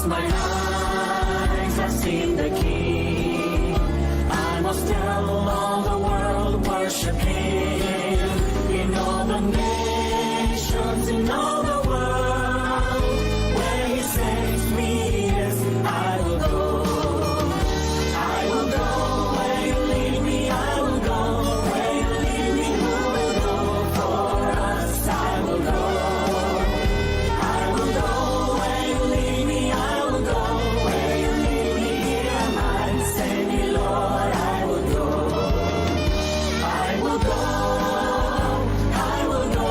close my eyes, I've seen the King. I must tell all the world, worship Him. In all the nations, in all the world, where He sends me, yes, I will go. I will go where You lead me, I will go where You lead me. Who will go for us? I will go. I will go where You lead me, I will go where You lead me. Here am I, send me, Lord, I will go. I will go. I will go.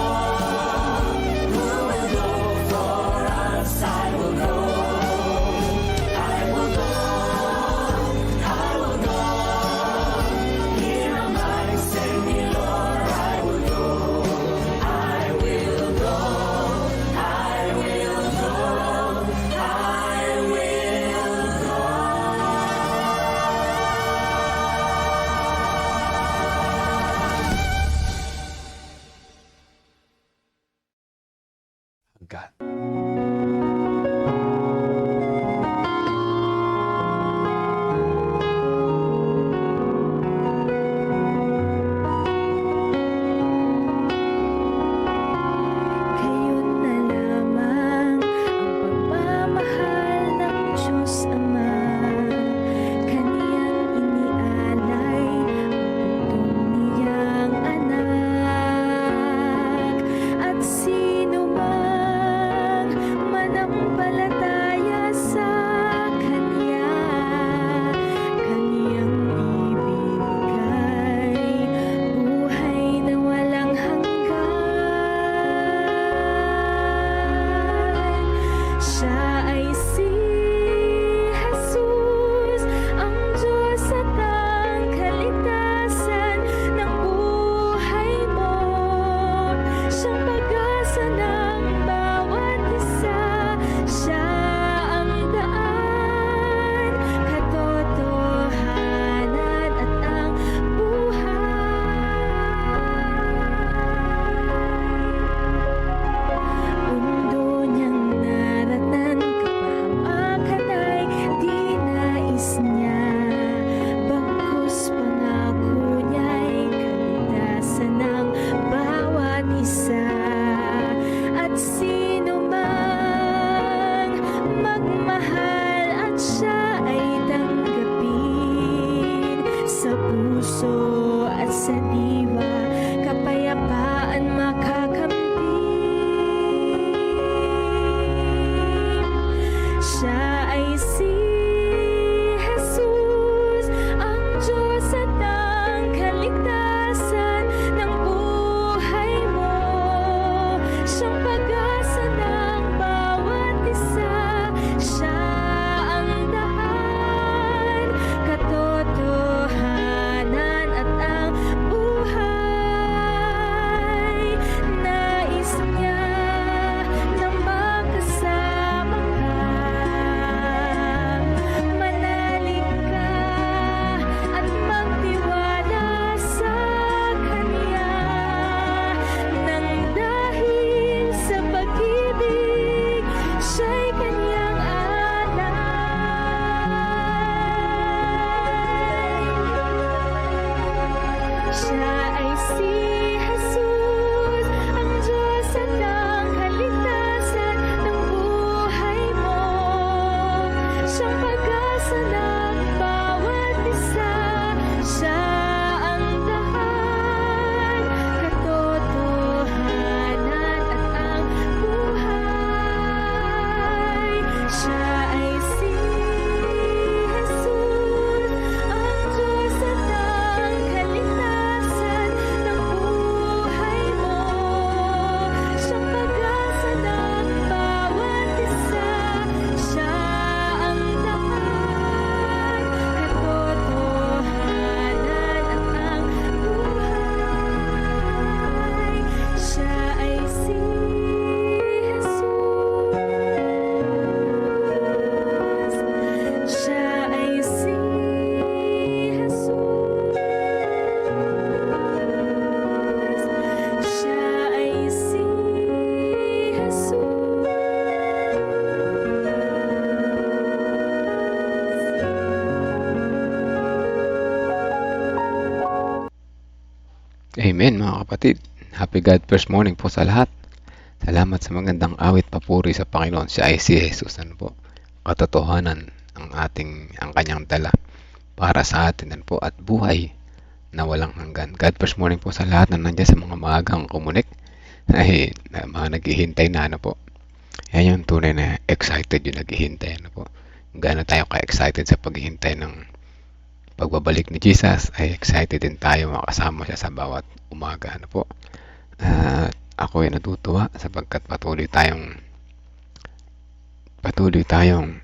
Who will go for us? I will go. I will go. I will go. Here am I, send me, Lord, I will go. I will go. I will go. I will hanggan. Kayo'n na lamang ang pagmamahal ng Diyos Ama. Kaniyang inialay ang bugtong niyang anak. At sino mang manampalataya sa Kanya, Kaniyang ibibigay buhay na walang hanggan. Siya ay si Jesus, ang Diyos at ang kalikasan ng buhay mo. Siyang pag-asa ng bawat isa. Siya ang daan, katotohanan at ang buhay. Mundo niyang naratan, Amen mga kapatid. Happy God first morning po sa lahat. Salamat sa magandang awit, papuri sa Panginoon. Siya ay si Jesus. Ano po? Katotohanan ang kanyang dala para sa atin po at buhay na walang hanggan. God first morning po sa lahat na nandiyan sa mga maagang kumunik ay mga naghihintay na ano po. Yan yung tunay na excited yung naghihintay ano po. Gaano tayo ka-excited sa paghihintay ng pagbabalik ni Jesus, ay excited din tayo makasama siya sa bawat umaga. Ano po? Ako ay natutuwa sapagkat patuloy tayong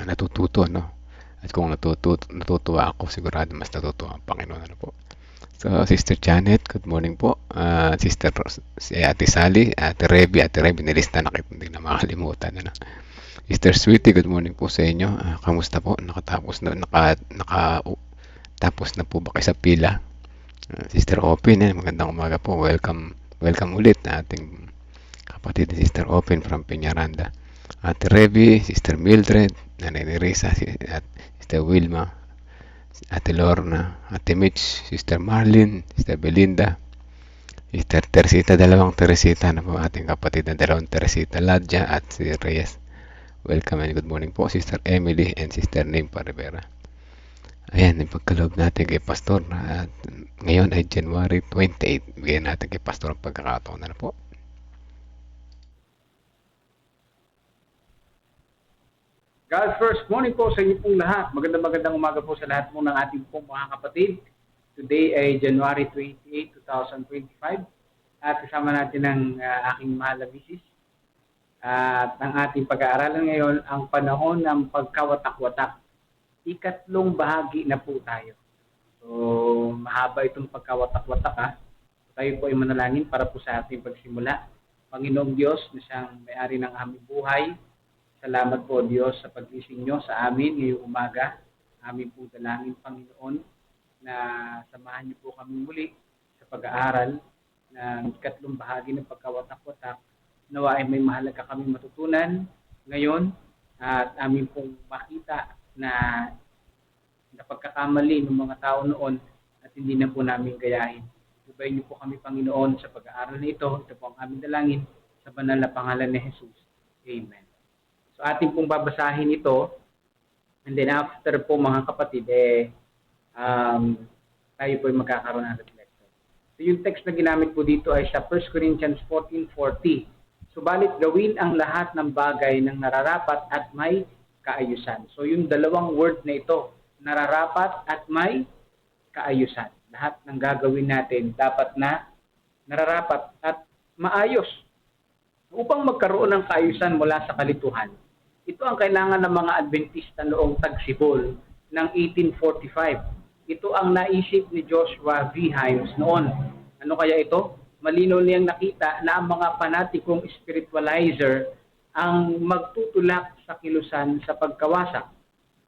natututo, no? At kung natutuwa ako, sigurado mas natutuwa ang Panginoon. Ano po? So, Sister Janet, good morning po. Sister si Ate Sally, Ate Reby, nilista na kita, hindi na makalimutan. Ano? Sister Sweetie, good morning po sa inyo. Kamusta po? Nakatapos na po ba kayo sa pila? Sister Open, magandang umaga po. Welcome ulit na ating kapatid na Sister Open from Peñaranda. Ate Reby, Sister Mildred, Nanay Nerissa, Sister Wilma, Ate Lorna, Ate Mitch, Sister Marlene, Sister Belinda, Sister Teresita, dalawang Teresita na po, ating kapatid na dalawang Teresita, Ladja at si Reyes. Welcome and good morning po, Sister Emily and Sister Nimpa Rivera. Ayan, yung pagkaloob natin kay Pastor. At ngayon ay January 28. Bigyan natin kay Pastor ang pagkakataon na po. God first morning po sa inyo pong lahat. Magandang umaga po sa lahat po ng ating pong mga kapatid. Today ay January 28, 2025. At kasama natin ang aking mahal na misis. At ang ating pag-aaralan ngayon, ang panahon ng pagkawatak-watak. Ikatlong bahagi na po tayo. So, mahaba itong pagkawatak-watak ha. Tayo po ay manalangin para po sa ating pagsimula. Panginoong Diyos na siyang may-ari ng aming buhay. Salamat po Diyos sa pagising nyo sa amin ngayong umaga. Amin po dalangin Panginoon na samahan niyo po kami muli sa pag-aaral ng ikatlong bahagi ng pagkawatak-watak. Nawa ay may mahalaga kami matutunan ngayon at amin pong makita na napagkakamali ng mga tao noon at hindi na po namin gayahin. Subayin niyo po kami Panginoon sa pag-aaral na ito. Ito po ang aming dalangin sa banal na pangalan ni Jesus. Amen. So ating pong babasahin ito and then after po mga kapatid tayo po ay magkakaroon ng reflection. So yung text na ginamit po dito ay sa 1 Corinthians 14:40. Subalit gawin ang lahat ng bagay ng nararapat at may kaayusan. So yung dalawang word na ito, nararapat at may kaayusan. Lahat ng gagawin natin dapat na nararapat at maayos. Upang magkaroon ng kaayusan mula sa kalituhan, ito ang kailangan ng mga Adventista noong Tagsibol ng 1845. Ito ang naisip ni Joshua V. Himes noon. Ano kaya ito? Malinaw niyang nakita na ang mga panatikong spiritualizer ang magtutulak sa kilusan sa pagkawasak.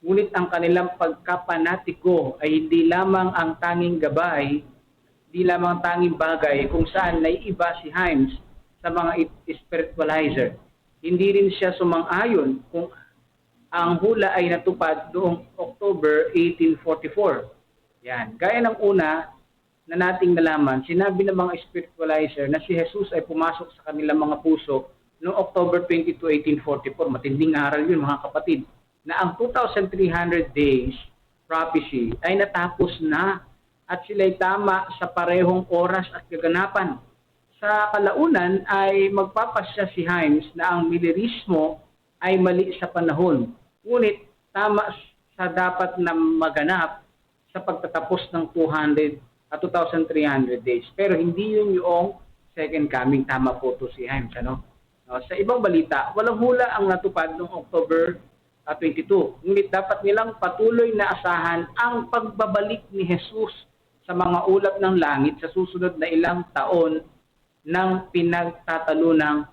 Ngunit ang kanilang pagkapanatiko ay hindi lamang ang tanging gabay, hindi lamang tanging bagay kung saan naiiba si Himes sa mga spiritualizer. Hindi rin siya sumang-ayon kung ang hula ay natupad noong October 1844. Yan. Gaya ng una na nating nalaman, sinabi ng mga spiritualizer na si Jesus ay pumasok sa kanilang mga puso noong October 22, 1844. Matinding aral yun mga kapatid. Na ang 2,300 days prophecy ay natapos na at sila'y tama sa parehong oras at kaganapan. Sa kalaunan ay magpapasya si Himes na ang milirismo ay mali sa panahon. Ngunit tama sa dapat na maganap sa pagtatapos ng 2,300 days. Pero hindi yun yung second coming. Tama po to si Himes. Ano? Sa ibang balita, walang hula ang natupad noong October 22. Ngunit dapat nilang patuloy na asahan ang pagbabalik ni Jesus sa mga ulap ng langit sa susunod na ilang taon ng pinagtatalunang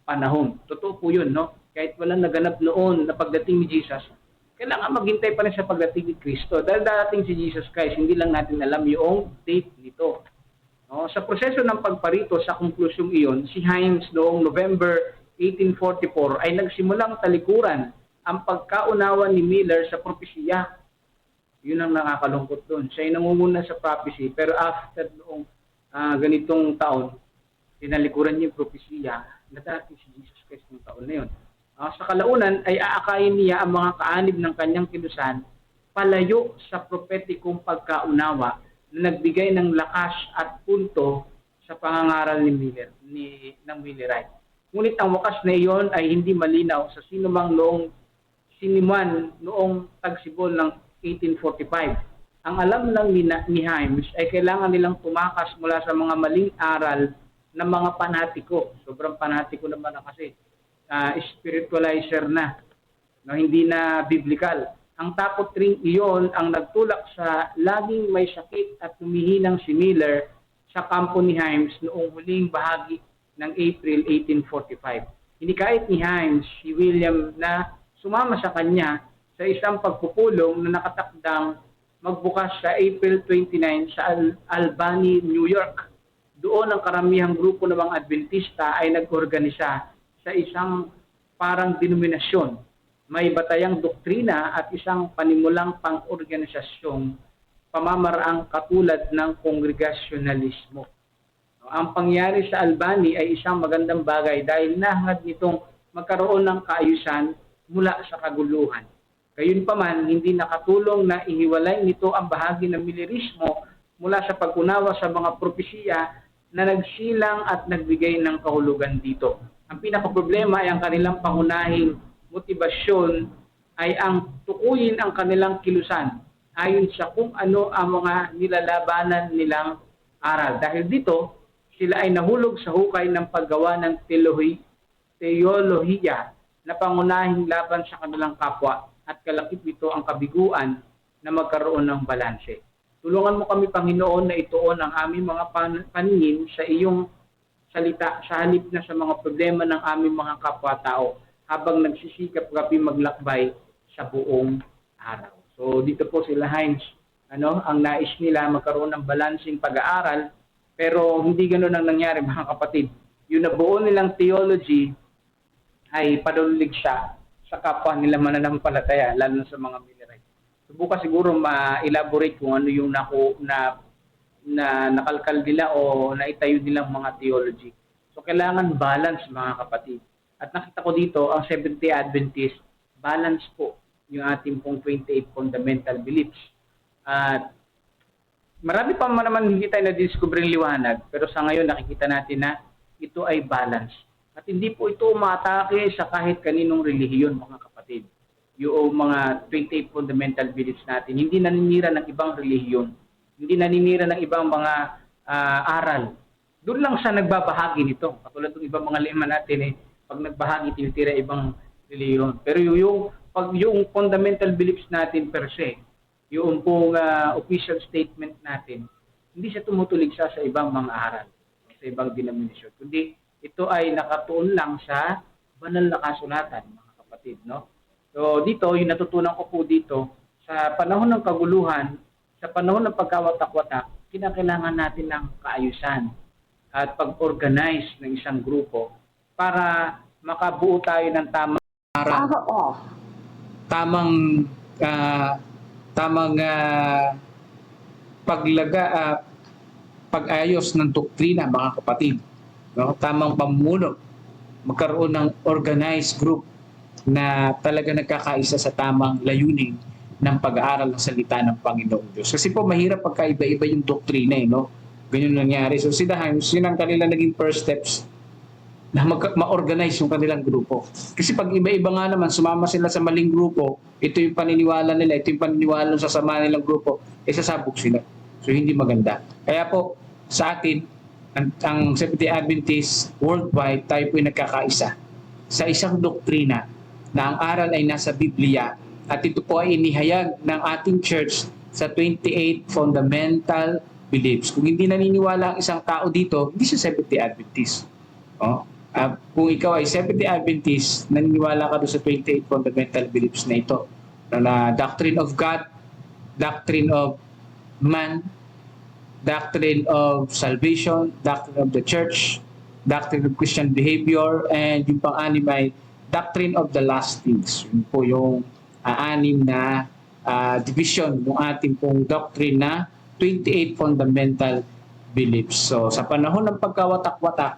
panahon. Totoo po yun, no? Kahit walang naganap noon na pagdating ni Jesus, kailangan maghintay pa rin sa pagdating ni Kristo. Dahil darating si Jesus Christ, hindi lang natin alam yung date nito. No? Sa proseso ng pagparito sa konklusyong iyon, si Himes noong November 1844 ay nagsimulang talikuran ang pagkaunawa ni Miller sa propesiya. Yun ang nakakalungkot doon. Siya ay nangunguna sa prophecy, pero after noong ganitong taon, tinalikuran niya yung propesya na dati si Jesus Christ ng taon na yun. Sa kalaunan ay aakayin niya ang mga kaanib ng kanyang kilusan palayo sa propetikong pagkaunawa na nagbigay ng lakas at punto sa pangangaral ng Millerite. Ngunit ang wakas na iyon ay hindi malinaw sa sinumang noong tagsibol ng 1845. Ang alam lang ni Himes ay kailangan nilang tumakas mula sa mga maling aral ng mga panatiko. Sobrang panatiko naman na kasi spiritualizer na, no, hindi na biblical. Ang takot ring iyon ang nagtulak sa laging may sakit at humihinang si Miller sa kampo ni Himes noong huling bahagi ng April 1845. Hinikayat ni Himes si William na sumama sa kanya sa isang pagpupulong na nakatakdang magbukas sa April 29 sa Albany, New York. Doon ang karamihang grupo ng mga Adventista ay nag-organisa sa isang parang denominasyon. May batayang doktrina at isang panimulang pang-organisasyong pamamaraang katulad ng kongregasyonalismo. Ang pangyari sa Albany ay isang magandang bagay dahil nahangad nitong magkaroon ng kaayusan mula sa kaguluhan. Gayunpaman, hindi nakatulong na ihiwalay nito ang bahagi ng Millerismo mula sa pag-unawa sa mga propesiya na nagsilang at nagbigay ng kahulugan dito. Ang pinakaproblema ay ang kanilang pangunahing motibasyon ay ang tukuyin ang kanilang kilusan ayon sa kung ano ang mga nilalabanan nilang aral. Dahil dito, sila ay nahulog sa hukay ng paggawa ng teolohiya na pangunahing laban sa kanilang kapwa at kalakip nito ang kabiguan na magkaroon ng balanse. Tulungan mo kami, Panginoon, na ituon ang aming mga paningin sa iyong salita sa halip na sa mga problema ng aming mga kapwa-tao habang nagsisikap kami maglakbay sa buong araw. So dito po sila Himes, ang nais nila magkaroon ng balansing pag-aaral, pero hindi ganoon ang nangyari, mga kapatid. Yung nabuo nilang theology ay padulig siya sa kapwa nila mananampalataya, lalo na sa mga Millerite. Subukan siguro ma-elaborate kung ano yung na nakalkal nila o naitayo nilang mga theology. So kailangan balance, mga kapatid. At nakita ko dito, ang Seventh-day Adventist, balance po yung ating pong 28 fundamental beliefs. At marami pa naman hindi tayo na-discover yung liwanag, pero sa ngayon nakikita natin na ito ay balance. At hindi po ito umatake sa kahit kaninong relihiyon, mga kapatid. Yung mga 28 fundamental beliefs natin, hindi naninira ng ibang relihiyon, hindi naninira ng ibang mga aral. Doon lang siya nagbabahagi nito. Katulad ng ibang mga lema natin, pag nagbahagi, tinitira ibang relihiyon. Pero yung fundamental beliefs natin per se, yung pong official statement natin, hindi siya tumutulig sa ibang mga aral, sa ibang denominasyon. Kundi ito ay nakatuon lang sa banal na kasulatan, mga kapatid, no? So dito, yung natutunan ko po dito, sa panahon ng kaguluhan, sa panahon ng pagkawatak-watak, kinakailangan natin ng kaayusan at pag-organize ng isang grupo para makabuo tayo ng tamang pag-ayos ng doktrina, mga kapatid, no? Tamang pamuno, magkaroon ng organized group na talaga nagkakaisa sa tamang layunin ng pag-aaral ng salita ng Panginoong Diyos. Kasi po mahirap pagka iba-iba yung doktrina, no? Ganyan nangyari. So sila Himes, yun ang kanila naging first steps na ma-organize yung kanilang grupo. Kasi pag iba-iba nga naman, sumama sila sa maling grupo, ito yung paniniwala nila, ito yung paniniwala ng sasama nilang grupo, sasabog sila. So hindi maganda. Kaya po, sa atin, ang Seventh-day Adventist worldwide, tayo po yung nagkakaisa sa isang doktrina na ang aral ay nasa Biblia at ito po ay inihayag ng ating church sa 28 fundamental beliefs. Kung hindi naniniwala ang isang tao dito, hindi siya Seventh-day Adventist. Kung ikaw ay Seventh-day Adventist, naniniwala ka doon sa 28 fundamental beliefs na ito. Na doctrine of God, doctrine of man, doctrine of salvation, doctrine of the church, doctrine of Christian behavior, and yung pang-anim ay doctrine of the last things. Yun po yung anim na division ng ating pong doctrine na 28 fundamental beliefs. So sa panahon ng pagkawatak-watak,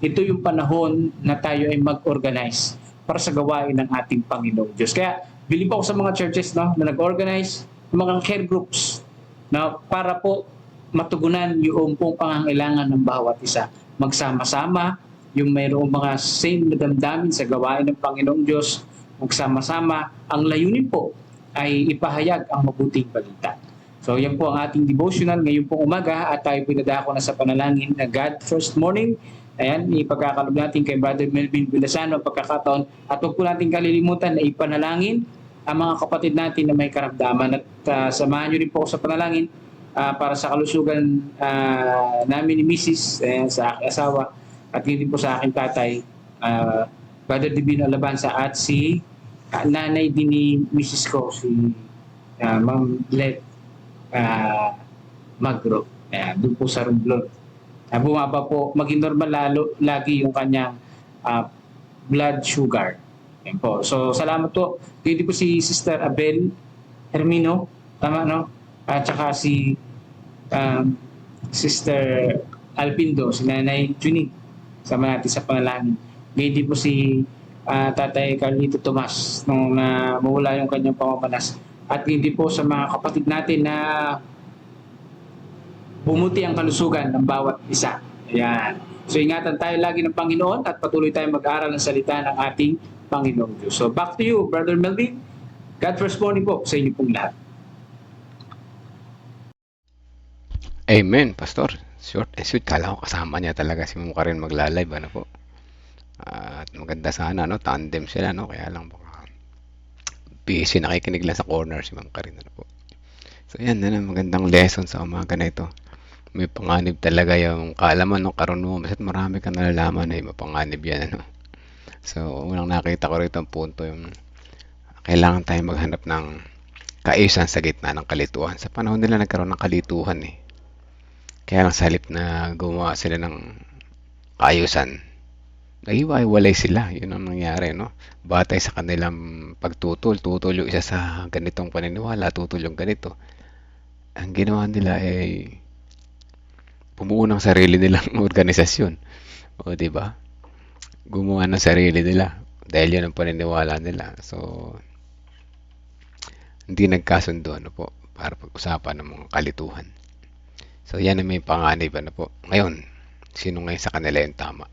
ito yung panahon na tayo ay mag-organize para sa gawain ng ating Panginoong Diyos. Kaya believe ako sa mga churches, no, na nag-organize ng mga care groups na para po matugunan yung pong pangangailangan ng bawat isa. Magsama-sama, yung mayroong mga same na damdamin sa gawain ng Panginoong Diyos, magsama-sama. Ang layunin po ay ipahayag ang mabuting balita. So yan po ang ating devotional ngayon pong umaga at tayo pinadako na sa panalangin na God First Morning. Ayan, ipagkakalob natin kay Brother Melvin Vilasano ang pagkakataon at huwag po natin kalilimutan na ipanalangin ang mga kapatid natin na may karamdaman at samahan nyo rin po ako sa panalangin para sa kalusugan namin ni Mrs. Sa aking asawa at hindi po sa aking tatay, Brother Divino Alabanza at si nanay din ni Mrs. ko, si Ma'am Let Magro. Doon po sa Romblon. Bumaba po, maging normal lagi yung kanyang blood sugar. Yan po. So, salamat po. Hindi po si Sister Abel Hermino, tama, no? At saka si Sister Alpindo, si Nanay Junig. Sama natin sa panalangin. Hindi po si Tatay Carlito Tomas nung mawala yung kanyang pamamanas. At hindi po sa mga kapatid natin na bumuti ang kalusugan ng bawat isa. Ayan. So ingatan tayo lagi ng Panginoon at patuloy tayong mag-aaral ng salita ng ating Panginoong Diyos. So back to you, Brother Melvin. God First Morning po sa inyo pong lahat. Amen, Pastor. Short and sweet. Kala ko kasama niya talaga si Ma'am Karen magla-live. Ano po? At maganda sana, no? Tandem sila, no? Kaya lang baka busy nakikinig lang sa corner si Ma'am Karen. Ano po? So yan, magandang lesson sa umaga na ito. May panganib talaga yung kaalaman ng karunungan. Basta't marami kang nalalaman ay mapanganib yan. Ano? So, unang nakita ko rito ang punto yung kailangan tayong maghanap ng kaayusan sa gitna ng kalituhan. Sa panahon nila nagkaroon ng kalituhan eh. Kaya lang sa halip na gumawa sila ng kaayusan, naghiwa-hiwalay sila. Yun ang nangyari, no? Batay sa kanilang pagtutol. Tutol yung isa sa ganitong paniniwala, tutol yung ganito. Ang ginawa nila ay bumuo ng sarili nilang organisasyon. O, di ba? Gumawa ng sarili nila dahil yun ang paniniwala nila. So, hindi nagkasundo, ano po, para pag-usapan ng mga kalituhan. So, yan ang may panganib, ano po. Ngayon, sino ngayon sa kanila yung tama?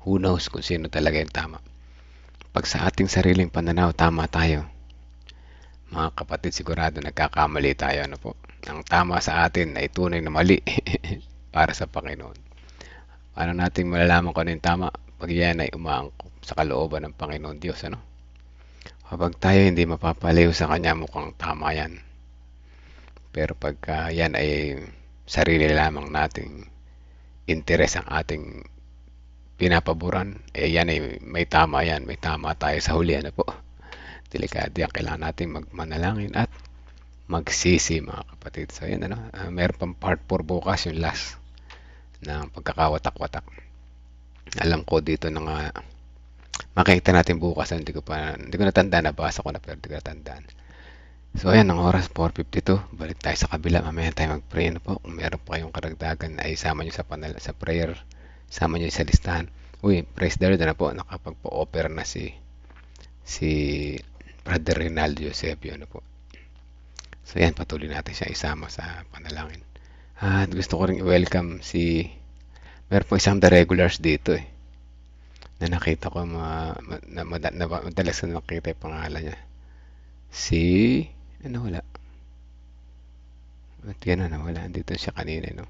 Who knows kung sino talaga yung tama? Pag sa ating sariling pananaw, tama tayo. Mga kapatid, sigurado nagkakamali tayo, ano po. Ang tama sa atin ay tunay na mali para sa Panginoon. Paano natin malalaman kung ano yung tama? Pag yan ay umaangkop sa kalooban ng Panginoon Diyos, ano? Kapag tayo hindi mapapaliw sa Kanya, mukhang tama yan. Pero pagka yan ay sarili lamang nating interes ang ating pinapaboran, yan ay may tama yan. May tama tayo sa huli, ano po? Delikado yan. Kailangan natin magmanalangin at magsisi, mga kapatid. So, yan, ano? Meron pang part 4 bukas, yung last ng pagkakawatak-watak. Alam ko dito na nga makikita natin bukas. Hindi ko natandaan, nabasa ko na pero hindi ko natandaan. So ayan, ang oras 4:52. Balik tayo sa kabila. Mamaya tayo mag-pray na po. Kung meron pa kayong karagdagan ay isama nyo sa prayer. Sama nyo sa listahan. Uy, praise the Lord na po. Nakapagpa-offer na si Brother Rinaldo Eusebio na po. So yan, patuloy natin siya isama sa panalangin. At gusto ko rin i-welcome meron po isang the regulars dito eh. Na nakita ko madalas na nakita yung pangalan niya. Wala. At yan nawala. Dito siya kanina, no?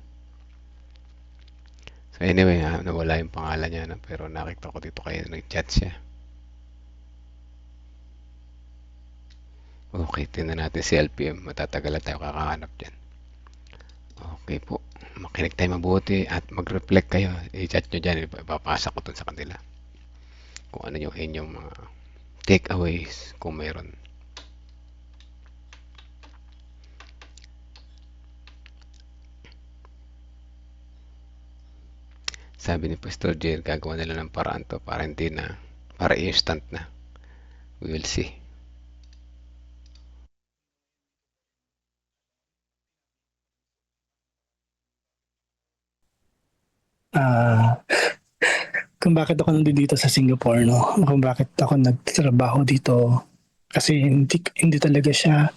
So anyway, nawala yung pangalan niya, no? Pero nakita ko dito kayo nag-chat siya. Okay, tingnan natin si LPM. Matatagalan tayo kakahanap dyan. Okay po. Makinig tayo mabuti at mag-reflect kayo. I-chat nyo dyan. Ipapasa ko dun sa kanila. Kung ano yung inyong mga takeaways kung meron. Sabi ni Pastor Jer, gagawa nila ng paraan to para instant na. We will see. ah, kung bakit ako nandito sa Singapore, no? Kung bakit ako nagtrabaho dito. Kasi hindi talaga siya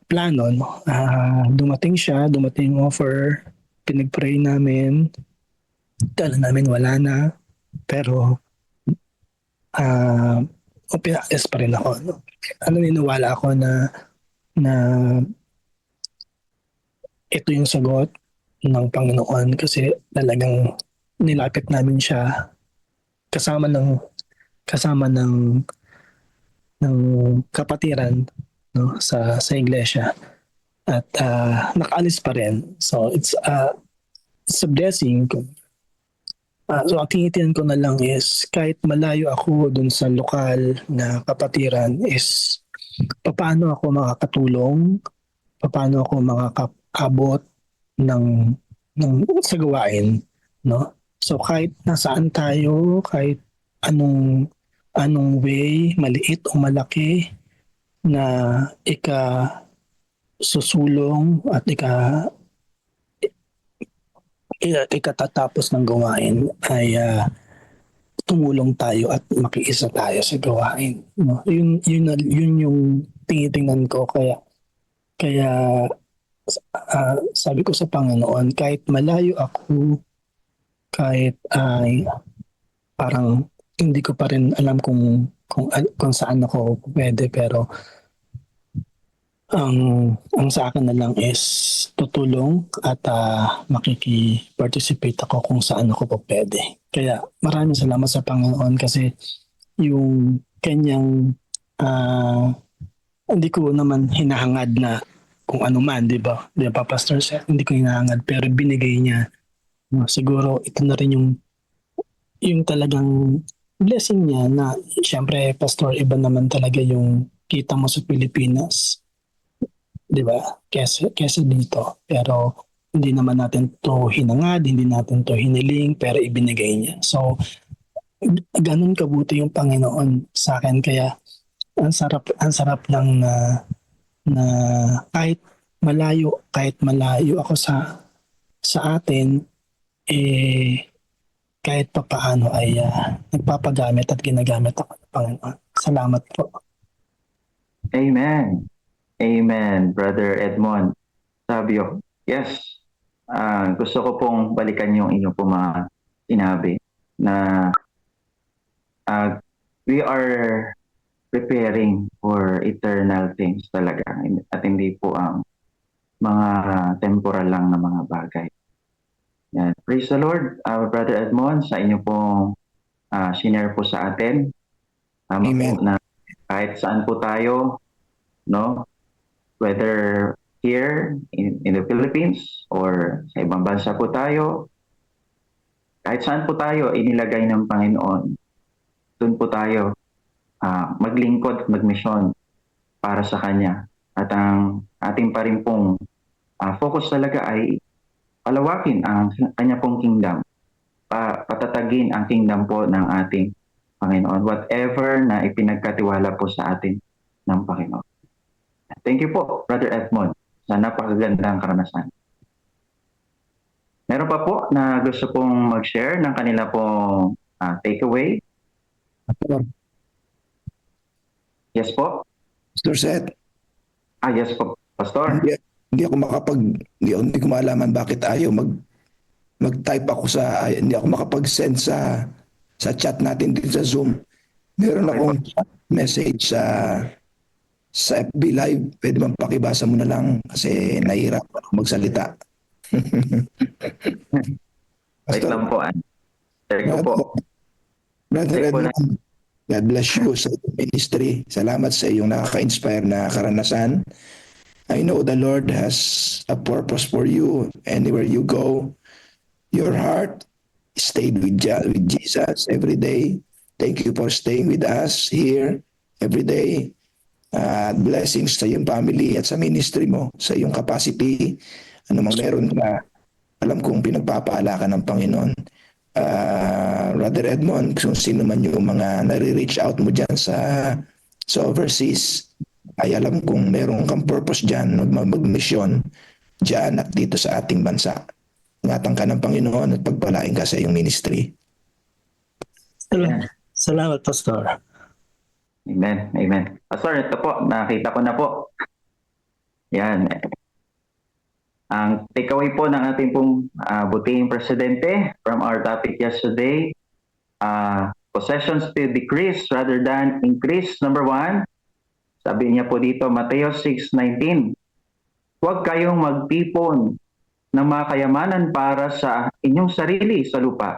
plano, no? Dumating yung offer, pinag-pray namin, kala namin wala na, pero pinakis pa rin ako, no? Naniniwala ako na ito yung sagot ng Panginoon kasi talagang nilapit namin siya kasama ng kapatiran, no, sa iglesia, at nakaalis pa rin. So it's a blessing. So ang tinitingnan ko na lang is kahit malayo ako dun sa lokal na kapatiran is paano ako makakatulong, paano ako makakaabot ng sa gawain, no? So kahit nasaan tayo, kahit anong way, maliit o malaki, na susulong at ikatatapos ng gawain ay tumulong tayo at makiisa tayo sa gawain, no? Yun yung tinitingnan ko, kaya sabi ko sa Panginoon, kahit malayo ako, kahit parang hindi ko pa rin alam kung saan ako pwede, pero ang sa akin na lang is tutulong at makiki-participate ako kung saan ako po pwede. Kaya maraming salamat sa Panginoon kasi yung kanyang hindi ko naman hinahangad na kung ano man, di ba? Di ba, Pastor Seth? Hindi ko hinahangad, pero binigay niya. Siguro ito na rin yung talagang blessing niya na siyempre, Pastor, iba naman talaga yung kita mo sa Pilipinas, di ba? Kesa dito. Pero hindi naman natin to hinangad, hindi natin to hiniling, pero ibinigay niya. So, ganun kabuti yung Panginoon sa akin. Kaya ang sarap lang na kahit malayo ako sa atin, kahit papaano ay nagpapagamit at ginagamit ako ng Panginoon. Salamat po. Amen. Amen, Brother Edmond. Sabio, yes. Gusto ko pong balikan yung inyong pong mga sinabi na we are preparing for eternal things talaga at hindi po ang mga temporal lang na mga bagay. Yan. Praise the Lord, Brother Edmond, sa inyo pong shinare po sa atin. Amen. Po na kahit saan po tayo, no? Whether here in the Philippines or sa ibang bansa po tayo, kahit saan po tayo inilagay ng Panginoon, doon po tayo maglingkod at magmisyon para sa Kanya. At ang ating pa rin pong focus talaga ay palawakin ang Kanya pong kingdom, patatagin ang kingdom po ng ating Panginoon, whatever na ipinagkatiwala po sa atin ng Panginoon. Thank you po, Brother Edmond, sa napakagandang karanasan. Meron pa po na gusto pong mag-share ng kanila pong takeaway? Yes po? Pastor Seth, Yes po, Pastor. hindi ko malaman bakit ayaw mag-type ako hindi ako makapag-send sa chat natin dito sa Zoom. Meron akong message sa FB Live. Pwede bang pakibasa mo na lang kasi nahihirapan ako magsalita. Wait lang po. Share ko po. Brother Wait po Edmond, God bless you sa ministry. Salamat sa iyong nakaka-inspire na karanasan. I know the Lord has a purpose for you. Anywhere you go, your heart stayed with Jesus every day. Thank you for staying with us here every day. Blessings sa iyong family at sa ministry mo, sa iyong capacity. Ano mang meron ka, alam kong pinagpapaala ka ng Panginoon. Brother Edmond, kung sino man yung mga nare-reach out mo dyan sa overseas, ay alam kong meron kang purpose dyan, mag-mission dyan at dito sa ating bansa. ingatan ka ng Panginoon at pagpalain ka sa iyong ministry. Salamat, Pastor. Amen. Amen. Pastor, ito po, nakita ko na po. Yan. Ang takeaway po ng ating pong butihing presidente from our topic yesterday, possessions to decrease rather than increase. Number 1, sabi niya po dito, Mateo 6:19, huwag kayong magtipon ng mga kayamanan para sa inyong sarili sa lupa,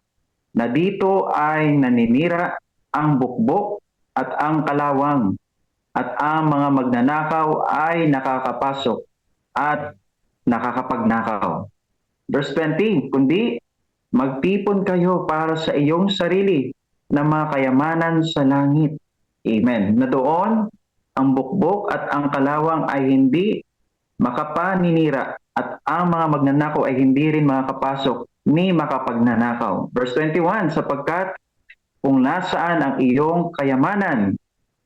na dito ay naninira ang bukbok at ang kalawang, at ang mga magnanakaw ay nakakapasok at nakakapagnakaw. Verse 20, kundi magtipon kayo para sa iyong sarili ng mga kayamanan sa langit. Amen. Na doon, ang bukbok at ang kalawang ay hindi makapaninira, at ang mga magnanakaw ay hindi rin makakapasok ni makapagnanakaw. Verse 21, sapagkat kung nasaan ang iyong kayamanan,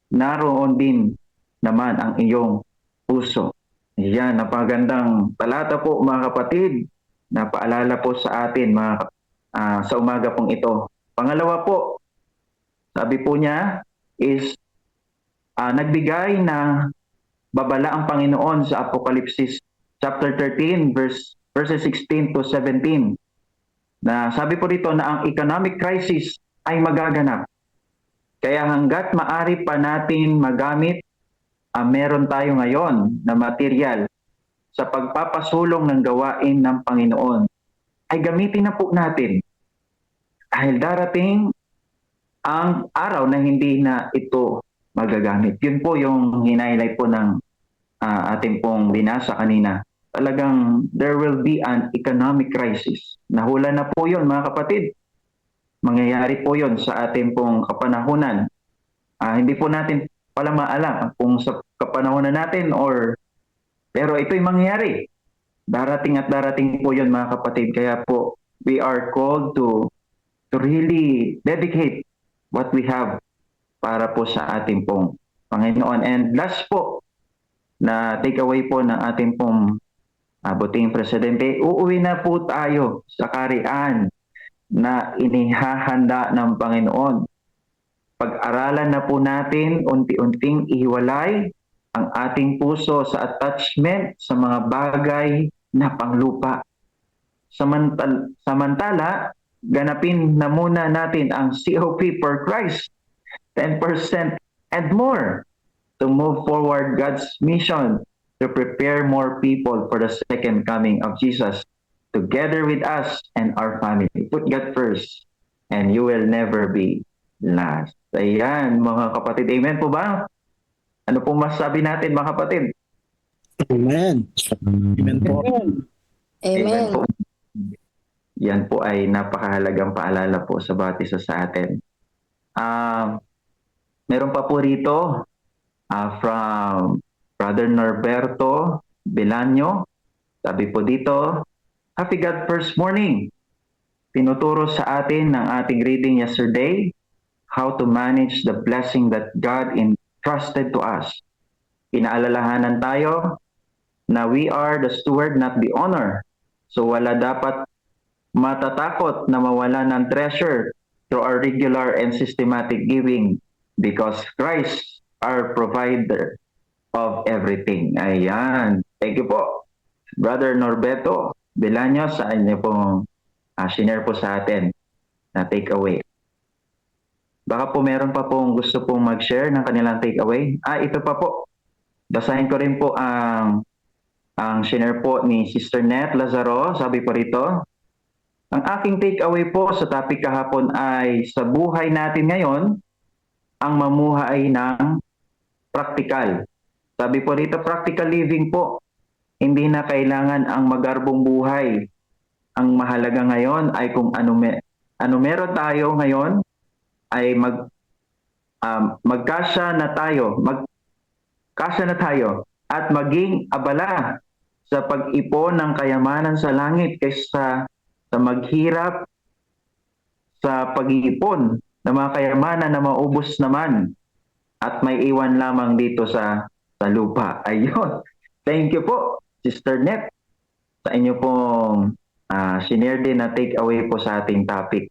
naroon din naman ang iyong puso. Yan, napagandang talata po mga kapatid, na paalala po sa atin sa umaga pong ito. Pangalawa po, sabi po niya is nagbigay na babala ang Panginoon sa Apokalipsis chapter 13 verses 16 to 17. Na sabi po dito na ang economic crisis ay magaganap. Kaya hanggat maari pa natin magamit meron tayo ngayon na material sa pagpapasulong ng gawain ng Panginoon, ay gamitin na po natin. Dahil darating ang araw na hindi na ito magagamit. Yun po yung hinighlight po ng ating pong binasa kanina. Talagang there will be an economic crisis. Nahula na po yun mga kapatid. Mangyayari po yun sa ating pong kapanahunan. Hindi po natin pala maalam kung sa kapanahunan natin pero ito'y mangyayari. Darating at darating po yun mga kapatid. Kaya po we are called to really dedicate what we have para po sa ating pong Panginoon. And last po na takeaway po ng ating pong butihing presidente, uuwi na po tayo sa kaharian na inihahanda ng Panginoon. Pag-aralan na po natin, unti-unting ihiwalay ang ating puso sa attachment sa mga bagay na panglupa. Samantala, ganapin na muna natin ang COP for Christ, 10% and more, to move forward God's mission to prepare more people for the second coming of Jesus, together with us and our family. Put God first and you will never be last. Ayan, mga kapatid. Amen po ba? Ano po masasabi natin mga kapatid? Amen. Amen po. Amen po. Yan po ay napakahalagang paalala po sa bawat isa sa atin. Meron pa po rito from Brother Norberto Belanyo. Sabi po dito, Happy God First Morning. Tinuturo sa atin ng ating reading yesterday how to manage the blessing that God entrusted to us. Pinaalalahanan tayo na we are the steward, not the owner. So wala dapat matatakot na mawala ng treasure through our regular and systematic giving, because Christ, our provider of everything. Ayan. Thank you po, Brother Norberto Belanyo, sa inyo pong shinare po sa atin na takeaway. Baka po meron pa pong gusto pong mag-share ng kanilang takeaway. Ito pa po. Basahin ko rin po ang shinare po ni Sister Net Lazaro. Sabi po rito, ang aking takeaway po sa topic kahapon ay sa buhay natin ngayon, ang mamuhay ng practical. Sabi po rito, practical living po. Hindi na kailangan ang magarbong buhay. Ang mahalaga ngayon ay kung ano meron tayo ngayon, ay magkasya na tayo at maging abala sa pag-ipon ng kayamanan sa langit kaysa sa maghirap sa pag-iipon ng mga kayamanan na maubos naman at may iwan lamang dito sa lupa. Ayun. Thank you po, Sister Net, sa inyo pong sinare din na take away po sa ating topic.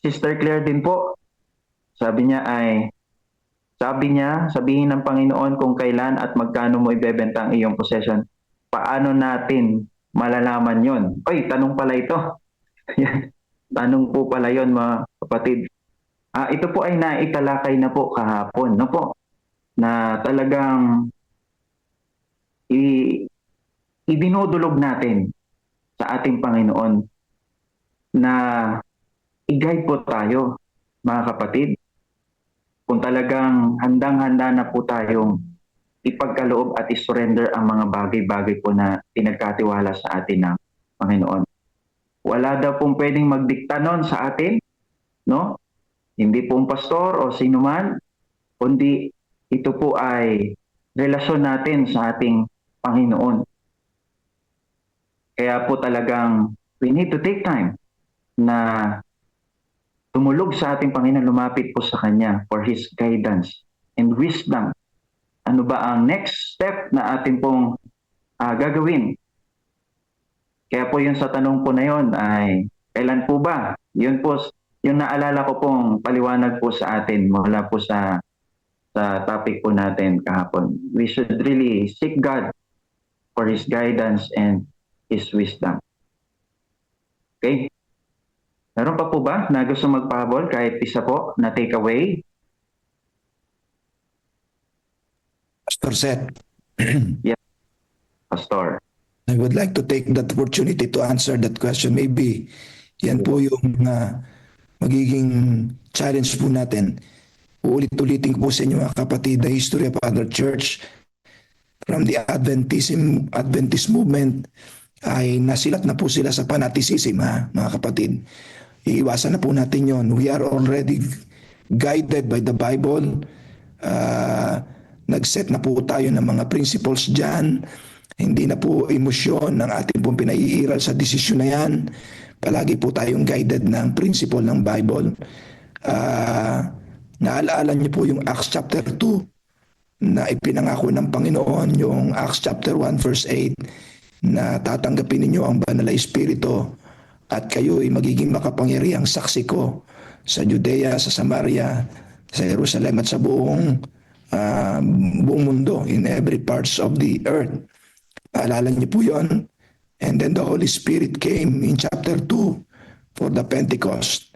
Sister Claire din po, sabi niya, sabihin ng Panginoon kung kailan at magkano mo ibebenta ang iyong possession. Paano natin malalaman yon? Oy, tanong pala ito. Tanong po pala yon, mga kapatid. Ito po ay naitalakay na po kahapon, no po? Na talagang idinudulog natin sa ating Panginoon na i-guide po tayo, mga kapatid. Kung talagang handang-handa na po tayong ipagkaloob at isurrender ang mga bagay-bagay po na pinagkatiwala sa atin ng Panginoon. Wala daw pong pwedeng magdikta nun sa atin, no? Hindi po ang pastor o sino man, kundi ito po ay relasyon natin sa ating Panginoon. Kaya po talagang we need to take time na tumulog sa ating Panginoon, lumapit po sa Kanya for His guidance and wisdom. Ano ba ang next step na ating pong gagawin? Kaya po yun sa tanong po na yun ay, kailan po ba? Yun po, yung naalala ko pong paliwanag po sa atin mula po sa topic po natin kahapon. We should really seek God for His guidance and His wisdom. Okay? Meron pa po ba na gusto magpahabol kahit isa po na takeaway? Pastor Seth, Pastor. I would like to take that opportunity to answer that question. Maybe yan po yung magiging challenge po natin. Uulit-ulitin po sa inyo, mga kapatid, the history of other church from the Adventist movement ay nasilat na po sila sa fanaticism, mga kapatid. Iiwasan na po natin yon. We are already guided by the Bible. Nag-set na po tayo ng mga principles dyan. Hindi na po emosyon ng ating pong pinaiiral sa desisyon na yan. Palagi po tayong guided ng principle ng Bible. Naalaala niyo po yung Acts chapter 2 na ipinangako ng Panginoon, yung Acts chapter 1 verse 8 na tatanggapin ninyo ang banal na Espiritu at kayo ay magiging makapangyarihang saksi ko sa Judea, sa Samaria, sa Jerusalem at sa buong mundo, in every parts of the earth. Alala niyo po yun. And then the Holy Spirit came in chapter 2 for the Pentecost.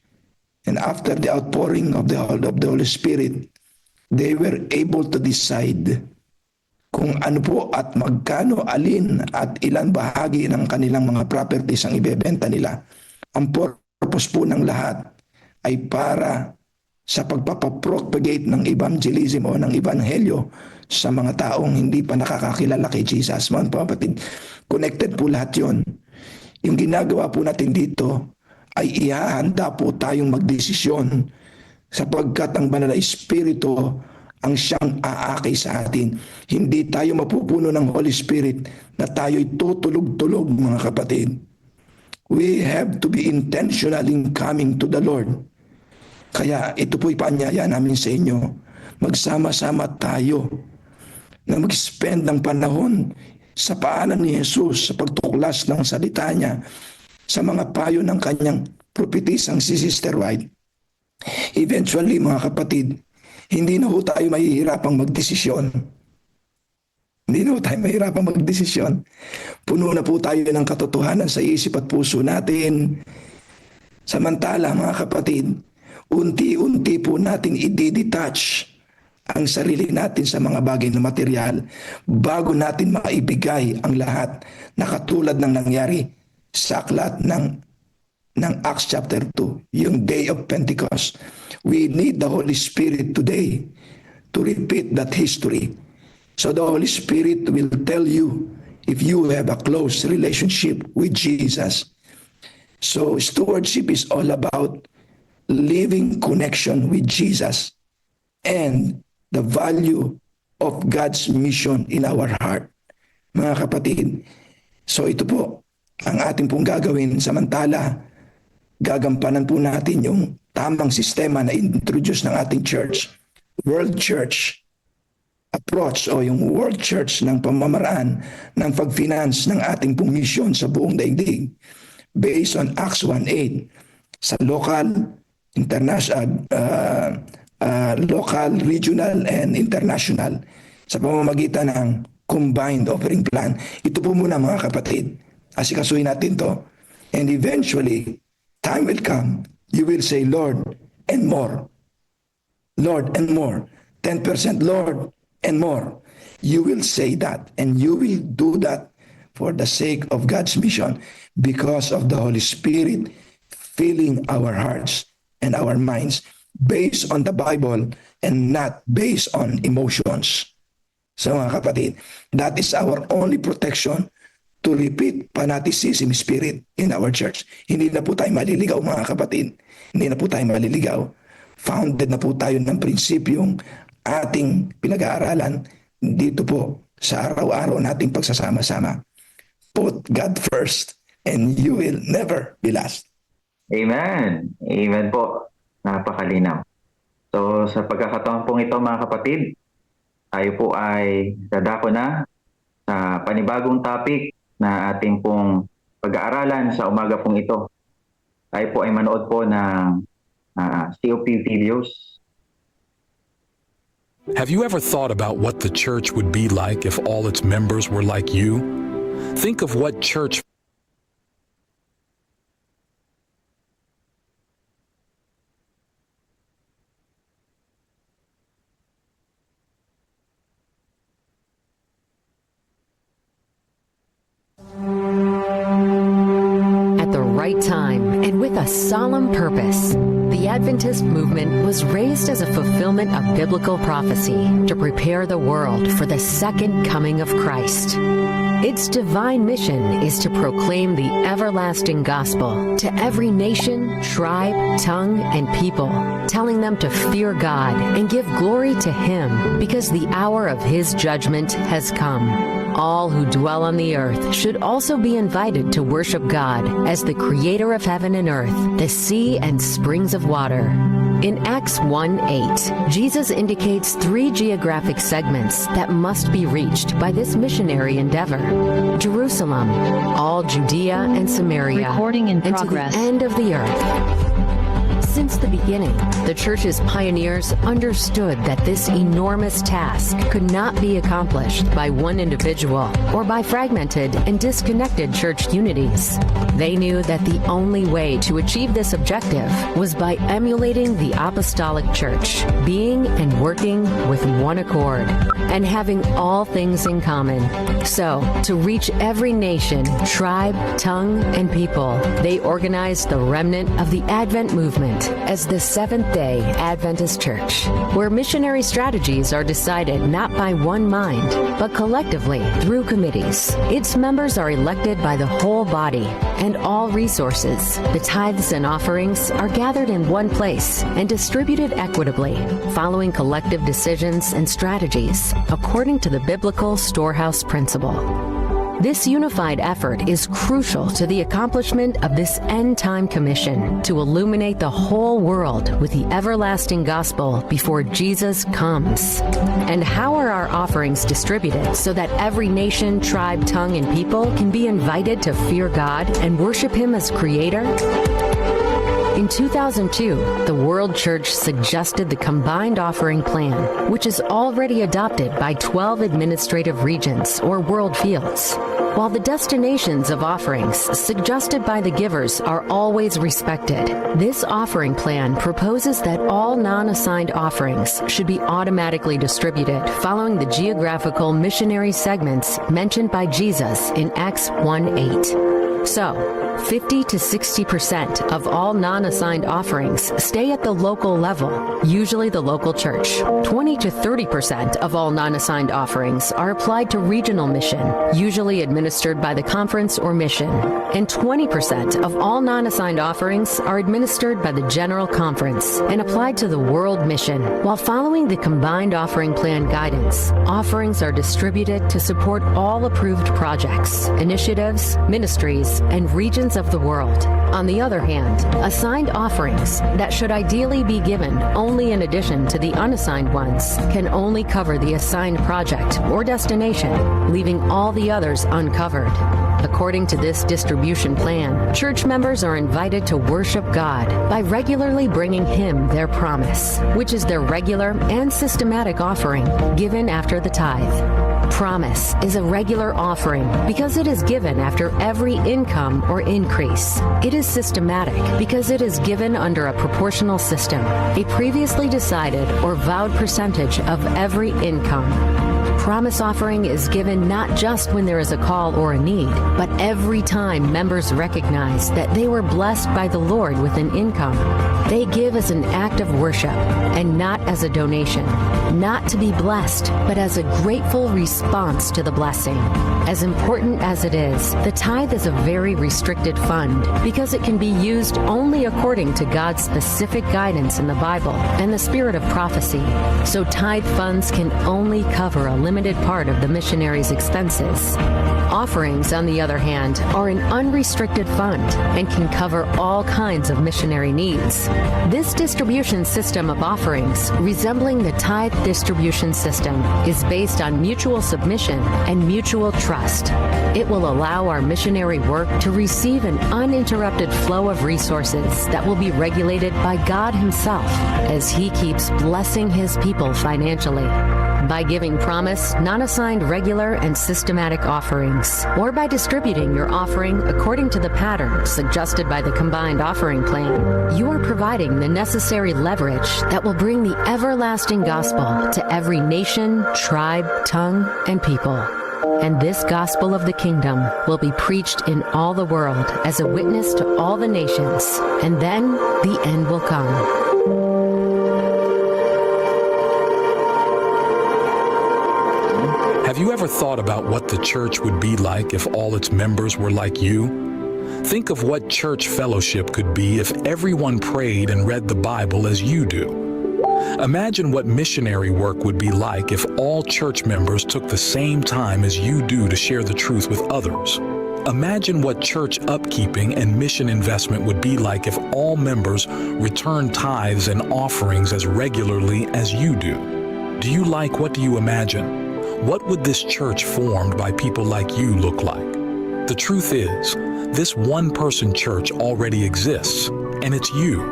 And after the outpouring of the Holy Spirit, they were able to decide kung ano po at magkano, alin at ilan bahagi ng kanilang mga properties ang ibebenta nila. Ang purpose po ng lahat ay para sa pagpapapropagate ng evangelism o ng ebanghelyo sa mga taong hindi pa nakakakilala kay Jesus. Mga kapatid, connected po lahat yon. Yung ginagawa po natin dito ay ihahanda po tayong magdesisyon sapagkat ang banal na Espiritu ang siyang aakay sa atin. Hindi tayo mapupuno ng Holy Spirit na tayo'y tutulog-tulog, mga kapatid. We have to be intentional in coming to the Lord. Kaya ito po'y paanyaya namin sa inyo. Magsama-sama tayo na mag-spend ng panahon sa paanan ni Jesus sa pagtuklas ng salita niya, sa mga payo ng kanyang prophetisang si Sister White. Eventually, mga kapatid, hindi na ho tayo mahihirapang magdesisyon. Hindi na ho tayo mahihirapang magdesisyon. Puno na po tayo ng katotohanan sa isip at puso natin. Samantala, mga kapatid, unti-unti po natin i-detach ang sarili natin sa mga bagay na material bago natin maibigay ang lahat na katulad ng nangyari sa aklat ng Acts chapter 2, yung day of Pentecost. We need the Holy Spirit today to repeat that history. So the Holy Spirit will tell you if you have a close relationship with Jesus. So stewardship is all about living connection with Jesus and the value of God's mission in our heart. Mga kapatid, so ito po ang ating pong gagawin. Samantala, gagampanan po natin yung tamang sistema na introduce ng ating church, World Church. approach o yung World Church ng pamamaraan ng pag-finance ng ating pong mission sa buong daigdig based on Acts 1:8 sa local, local, regional, and international sa pamamagitan ng combined offering plan. Ito po muna mga kapatid. Asikasuhin natin to. And eventually, time will come, you will say, Lord, and more. Lord, and more. 10%, Lord, and more. You will say that, and you will do that for the sake of God's mission because of the Holy Spirit filling our hearts and our minds based on the Bible and not based on emotions. So mga kapatid, that is our only protection to repeat fanaticism spirit in our church. Hindi na po tayo maliligaw mga kapatid. Hindi na po tayo maliligaw. Founded na po tayo ng prinsipyong ating pinag-aaralan dito po sa araw-araw nating pagsasama-sama. Put God first and you will never be last. Amen. Amen po. Napakalinaw. So sa pagkakataon pong ito mga kapatid, tayo po ay dadako na sa panibagong topic na ating pong pag-aaralan sa umaga pong ito. Tayo po ay manood po ng COP videos. Have you ever thought about what the church would be like if all its members were like you? Think of what church At the right time and with a solemn purpose, the Adventist movement was raised as a fulfillment of biblical prophecy to prepare the world for the second coming of Christ. Its divine mission is to proclaim the everlasting gospel to every nation, tribe, tongue, and people, telling them to fear God and give glory to Him because the hour of His judgment has come. All who dwell on the earth should also be invited to worship God as the creator of heaven and earth, the sea and springs of water. In Acts 1:8, Jesus indicates 3 geographic segments that must be reached by this missionary endeavor: Jerusalem, all Judea and Samaria, Recording in and progress. to the end of the earth. Since the beginning, the church's pioneers understood that this enormous task could not be accomplished by one individual or by fragmented and disconnected church unities. They knew that the only way to achieve this objective was by emulating the apostolic church, being and working with one accord, and having all things in common. So, to reach every nation, tribe, tongue, and people, they organized the remnant of the Advent movement as the Seventh-day Adventist Church, where missionary strategies are decided not by one mind, but collectively through committees. Its members are elected by the whole body, and all resources, the tithes and offerings, are gathered in one place and distributed equitably, following collective decisions and strategies according to the biblical storehouse principle. This unified effort is crucial to the accomplishment of this end-time commission to illuminate the whole world with the everlasting gospel before Jesus comes. And how are our offerings distributed so that every nation, tribe, tongue, and people can be invited to fear God and worship Him as Creator? In 2002, the World Church suggested the Combined Offering Plan, which is already adopted by 12 administrative regions or world fields. While the destinations of offerings suggested by the givers are always respected, this offering plan proposes that all non-assigned offerings should be automatically distributed following the geographical missionary segments mentioned by Jesus in Acts 1:8. So, 50 to 60% of all non-assigned offerings stay at the local level, usually the local church. 20 to 30% of all non-assigned offerings are applied to regional mission, usually administered by the conference or mission. And 20% of all non-assigned offerings are administered by the General Conference and applied to the world mission. While following the Combined Offering Plan guidance, offerings are distributed to support all approved projects, initiatives, ministries, countries and regions of the world. On the other hand, assigned offerings that should ideally be given only in addition to the unassigned ones can only cover the assigned project or destination, leaving all the others uncovered. According to this distribution plan, church members are invited to worship God by regularly bringing Him their promise, which is their regular and systematic offering given after the tithe. Promise is a regular offering because it is given after every income or increase. It is systematic because it is given under a proportional system, a previously decided or vowed percentage of every income. Promise offering is given not just when there is a call or a need, but every time members recognize that they were blessed by the Lord with an income. They give as an act of worship and not as a donation, not to be blessed, but as a grateful response to the blessing. As important as it is, the tithe is a very restricted fund because it can be used only according to God's specific guidance in the Bible and the spirit of prophecy. So tithe funds can only cover a limited part of the missionary's expenses. Offerings, on the other hand, are an unrestricted fund and can cover all kinds of missionary needs. This distribution system of offerings, resembling the tithe distribution system, is based on mutual submission and mutual trust. It will allow our missionary work to receive an uninterrupted flow of resources that will be regulated by God Himself as He keeps blessing His people financially. By giving promise, non-assigned regular and systematic offerings, or by distributing your offering according to the pattern suggested by the combined offering plan, you are providing the necessary leverage that will bring the everlasting gospel to every nation, tribe, tongue, and people. And this gospel of the kingdom will be preached in all the world as a witness to all the nations, and then the end will come. Have you ever thought about what the church would be like if all its members were like you? Think of what church fellowship could be if everyone prayed and read the Bible as you do. Imagine what missionary work would be like if all church members took the same time as you do to share the truth with others. Imagine what church upkeeping and mission investment would be like if all members returned tithes and offerings as regularly as you do. Do you like what do you imagine? What would this church formed by people like you look like? The truth is, this one-person church already exists, and it's you.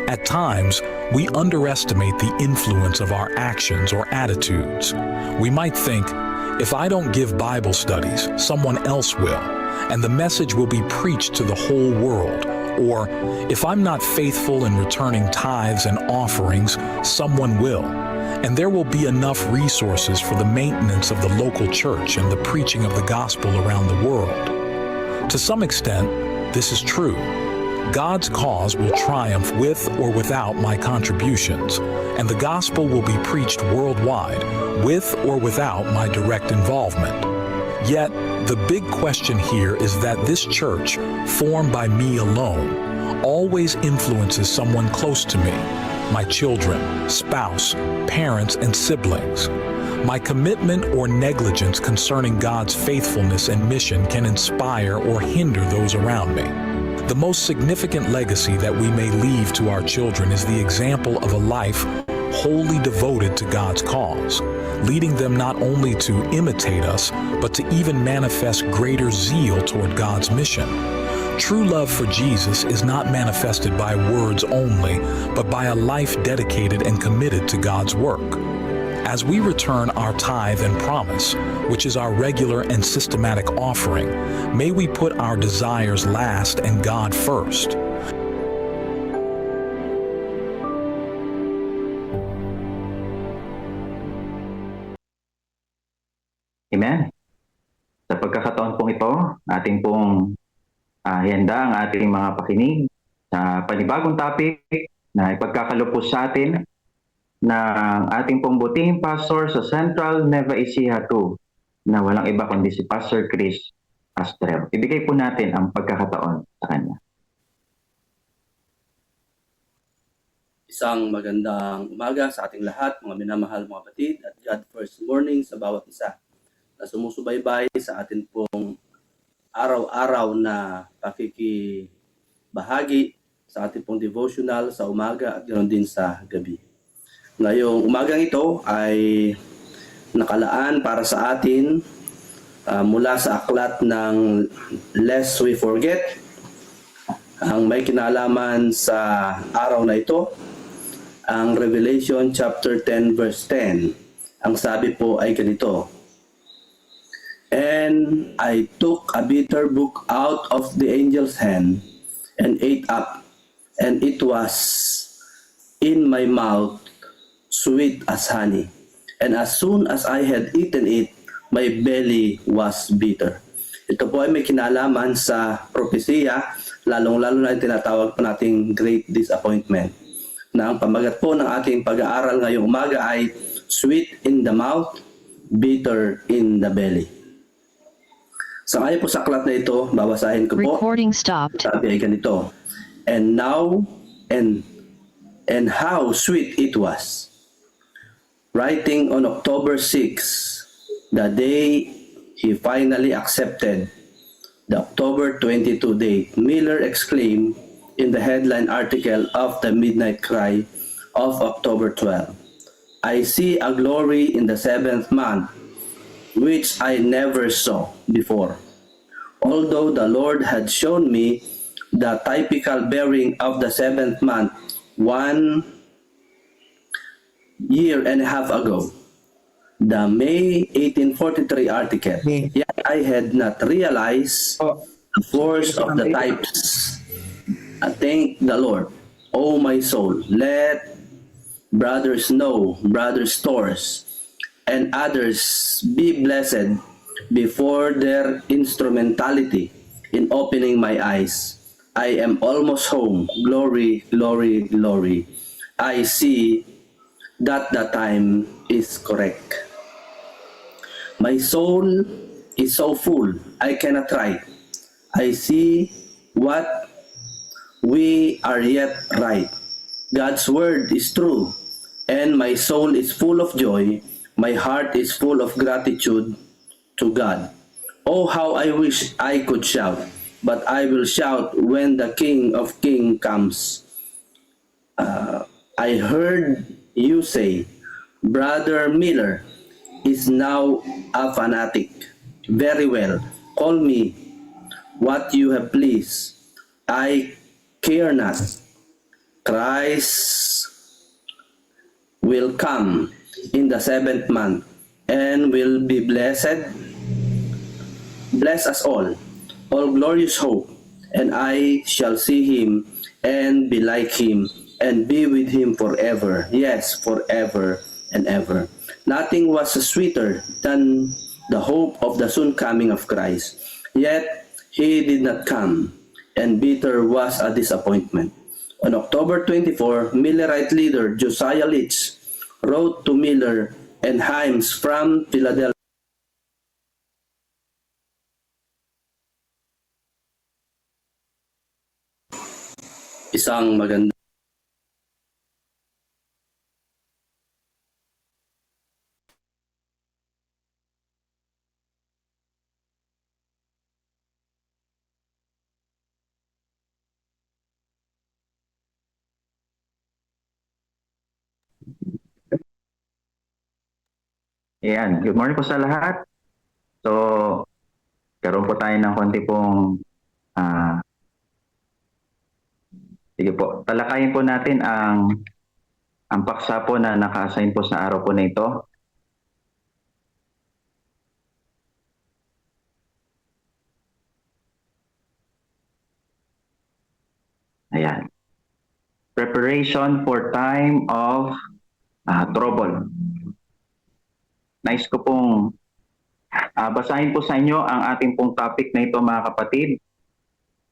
At times, we underestimate the influence of our actions or attitudes. We might think, if I don't give Bible studies, someone else will, and the message will be preached to the whole world. Or, if I'm not faithful in returning tithes and offerings, someone will. And there will be enough resources for the maintenance of the local church and the preaching of the gospel around the world. To some extent, this is true. God's cause will triumph with or without my contributions, and the gospel will be preached worldwide with or without my direct involvement. Yet, the big question here is that this church, formed by me alone, always influences someone close to me. My children, spouse, parents, and siblings. My commitment or negligence concerning God's faithfulness and mission can inspire or hinder those around me. The most significant legacy that we may leave to our children is the example of a life wholly devoted to God's cause, leading them not only to imitate us, but to even manifest greater zeal toward God's mission. True love for Jesus is not manifested by words only, but by a life dedicated and committed to God's work. As we return our tithe and promise, which is our regular and systematic offering, may we put our desires last and God first. Amen. Sa pagkakataon pong ito, ating pong handa ang ating mga pakinig sa panibagong topic na ipagkakalupos sa atin ng ating pong buting pastor sa Central Nueva Ecija 2 na walang iba kundi si Pastor Chris Astrel. Ibigay po natin ang pagkakataon sa kanya. Isang magandang umaga sa ating lahat, mga minamahal mga kapatid, at God first morning sa bawat isa na sumusubaybay sa atin pong araw-araw na pakikibahagi sa ating pong devotional sa umaga at ganoon din sa gabi. Ngayong umagang ito ay nakalaan para sa atin mula sa aklat ng Lest We Forget. Ang may kinalaman sa araw na ito, ang Revelation chapter 10 verse 10. Ang sabi po ay ganito, "And I took a bitter book out of the angel's hand and ate up, and it was in my mouth sweet as honey. And as soon as I had eaten it, my belly was bitter." Ito po ay may kinalaman sa propesiya, lalong-lalo na tinatawag po nating Great Disappointment, na ang pamagat po ng ating pag-aaral ngayong umaga ay sweet in the mouth, bitter in the belly. Sa ngayon po sa aklat na ito, babasahin ko po. Recording stopped. Sabi ay ganito, "And now, and how sweet it was." Writing on October 6, the day he finally accepted the October 22 date, Miller exclaimed in the headline article of the Midnight Cry of October 12, "I see a glory in the 7th month, which I never saw before. Although the Lord had shown me the typical bearing of the 7th month 1 year and a half ago, the May 1843 article, yet I had not realized the force of the types. I thank the Lord, O my soul. Let brothers know, brothers' stores, and others be blessed before their instrumentality in opening my eyes. I am almost home. Glory, glory, glory. I see that the time is correct. My soul is so full, I cannot write. I see what we are yet right. God's word is true, and my soul is full of joy. My heart is full of gratitude to God. Oh, how I wish I could shout, but I will shout when the King of Kings comes. I heard you say, Brother Miller is now a fanatic. Very well, call me what you have pleased. I care not. Christ will come in the 7th month and will be blessed. Bless us all glorious hope, and I shall see him and be like him and be with him forever. Yes, forever and ever. Nothing was sweeter than the hope of the soon coming of Christ. Yet, he did not come, and bitter was a disappointment. On October 24, Millerite leader Josiah Litch wrote to Miller and Himes from Philadelphia. Isang maganda Ayan, good morning po sa lahat. So, karoon po tayo ng konti pong sige po, talakayin po natin ang paksa po na naka-assign po sa araw po na ito. Ayan. Preparation for time of trouble. Nice ko pong basahin po sa inyo ang ating pong topic na ito, mga kapatid,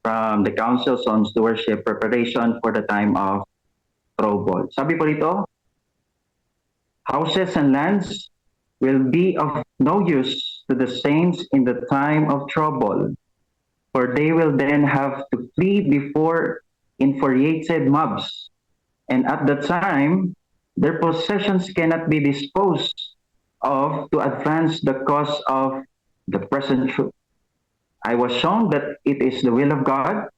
from the Council on Stewardship, Preparation for the Time of Trouble. Sabi po dito, houses and lands will be of no use to the saints in the time of trouble, for they will then have to flee before infuriated mobs, and at that time, their possessions cannot be disposed of to advance the cause of the present truth. I was shown that it is the will of God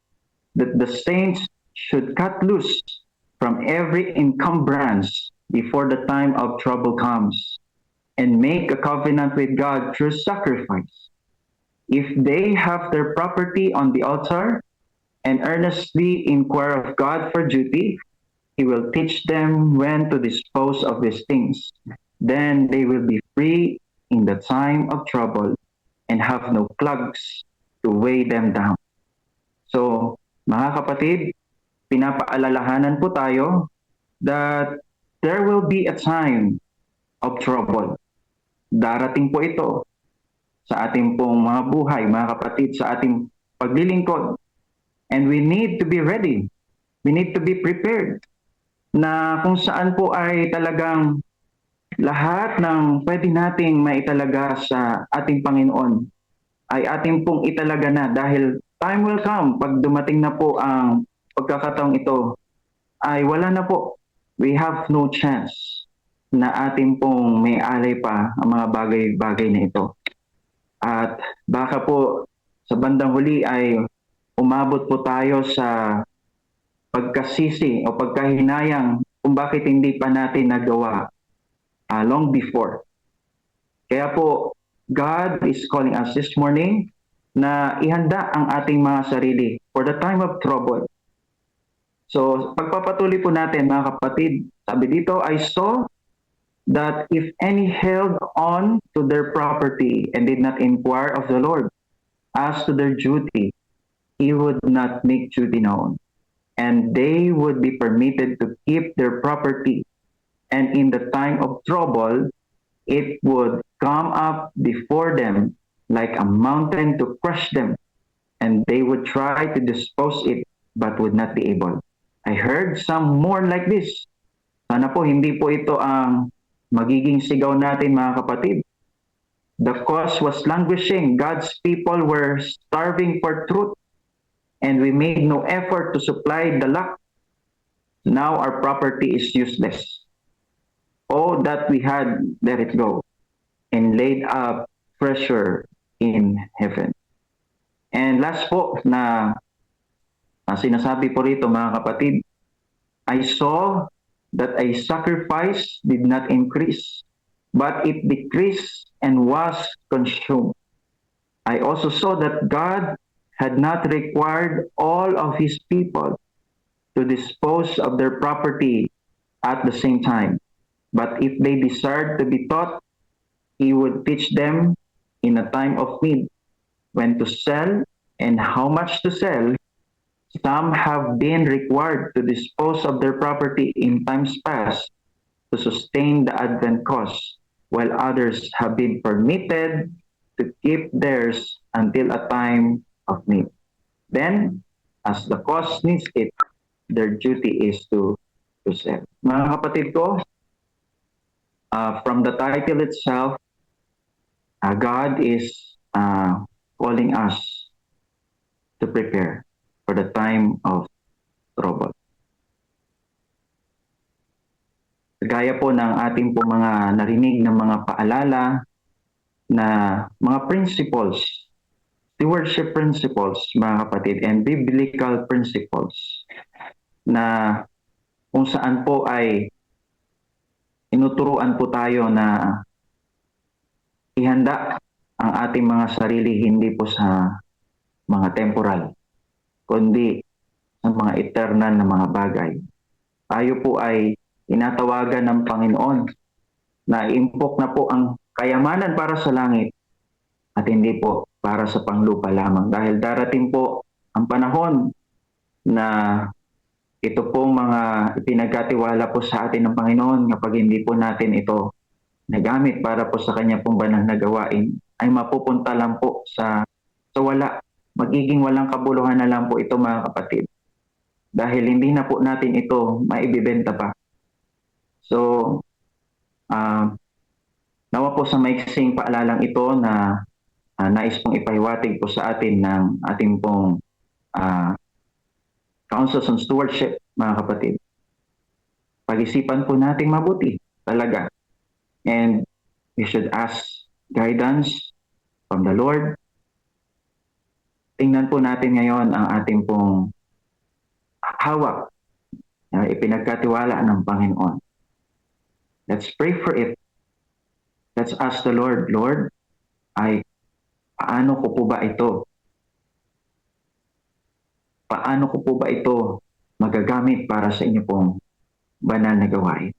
that the saints should cut loose from every encumbrance before the time of trouble comes and make a covenant with God through sacrifice. If they have their property on the altar and earnestly inquire of God for duty, He will teach them when to dispose of these things. Then they will be free in the time of trouble and have no plugs to weigh them down. So, mga kapatid, pinapaalalahanan po tayo that there will be a time of trouble. Darating po ito sa ating pong mga buhay, mga kapatid, sa ating paglilingkod. And we need to be ready. We need to be prepared na kung saan po ay talagang lahat ng pwede nating maitalaga sa ating Panginoon ay ating pong italaga na dahil time will come pag dumating na po ang pagkakataong ito ay wala na po. We have no chance na ating pong may alay pa ang mga bagay-bagay na ito. At baka po sa bandang huli ay umabot po tayo sa pagkasisi o pagkahinayang kung bakit hindi pa natin nagawa long before. Kaya po, God is calling us this morning na ihanda ang ating mga sarili for the time of trouble. So, pagpapatuloy po natin mga kapatid, sabi dito, I saw that if any held on to their property and did not inquire of the Lord as to their duty, He would not make duty known, and they would be permitted to keep their property. And in the time of trouble, it would come up before them like a mountain to crush them, and they would try to dispose it, but would not be able. I heard some more like this. Sana po hindi po ito ang magiging sigaw natin mga kapatid. The cause was languishing. God's people were starving for truth, and we made no effort to supply the lack. Now our property is useless. All that we had, let it go, and laid up treasure in heaven. And last po na sinasabi po rito mga kapatid, I saw that a sacrifice did not increase, but it decreased and was consumed. I also saw that God had not required all of His people to dispose of their property at the same time. But if they desired to be taught, He would teach them in a time of need when to sell and how much to sell. Some have been required to dispose of their property in times past to sustain the Advent cause, while others have been permitted to keep theirs until a time of need. Then, as the cause needs it, their duty is to sell. Mga kapatid ko, from the title itself, God is calling us to prepare for the time of trouble. Gaya po ng ating po mga narinig ng mga paalala na mga principles, stewardship principles, mga kapatid, and biblical principles na kung saan po ay inuturuan po tayo na ihanda ang ating mga sarili hindi po sa mga temporal, kundi sa mga eternal na mga bagay. Tayo po ay tinatawagan ng Panginoon na impok na po ang kayamanan para sa langit at hindi po para sa panglupa lamang. Dahil darating po ang panahon na ito po mga ipinagkatiwala po sa atin ng Panginoon kapag hindi po natin ito nagamit para po sa Kanya pong banal na gawain, ay mapupunta lang po sa wala. Magiging walang kabuluhan na lang po ito mga kapatid. Dahil hindi na po natin ito maibibenta pa. So, nawa po sa maiksing paalalang ito na nais pong ipahiwatig po sa atin ng ating pong Councils on Stewardship, mga kapatid. Pag-isipan po natin mabuti talaga. And we should ask guidance from the Lord tingnan po natin ngayon ang ating pong hawak na ipinagkatiwala ng Panginoon. Let's pray for it. Let's ask the Lord, Lord, paano ko po ba ito? Paano ko po ba ito magagamit para sa inyo pong banal na gawain?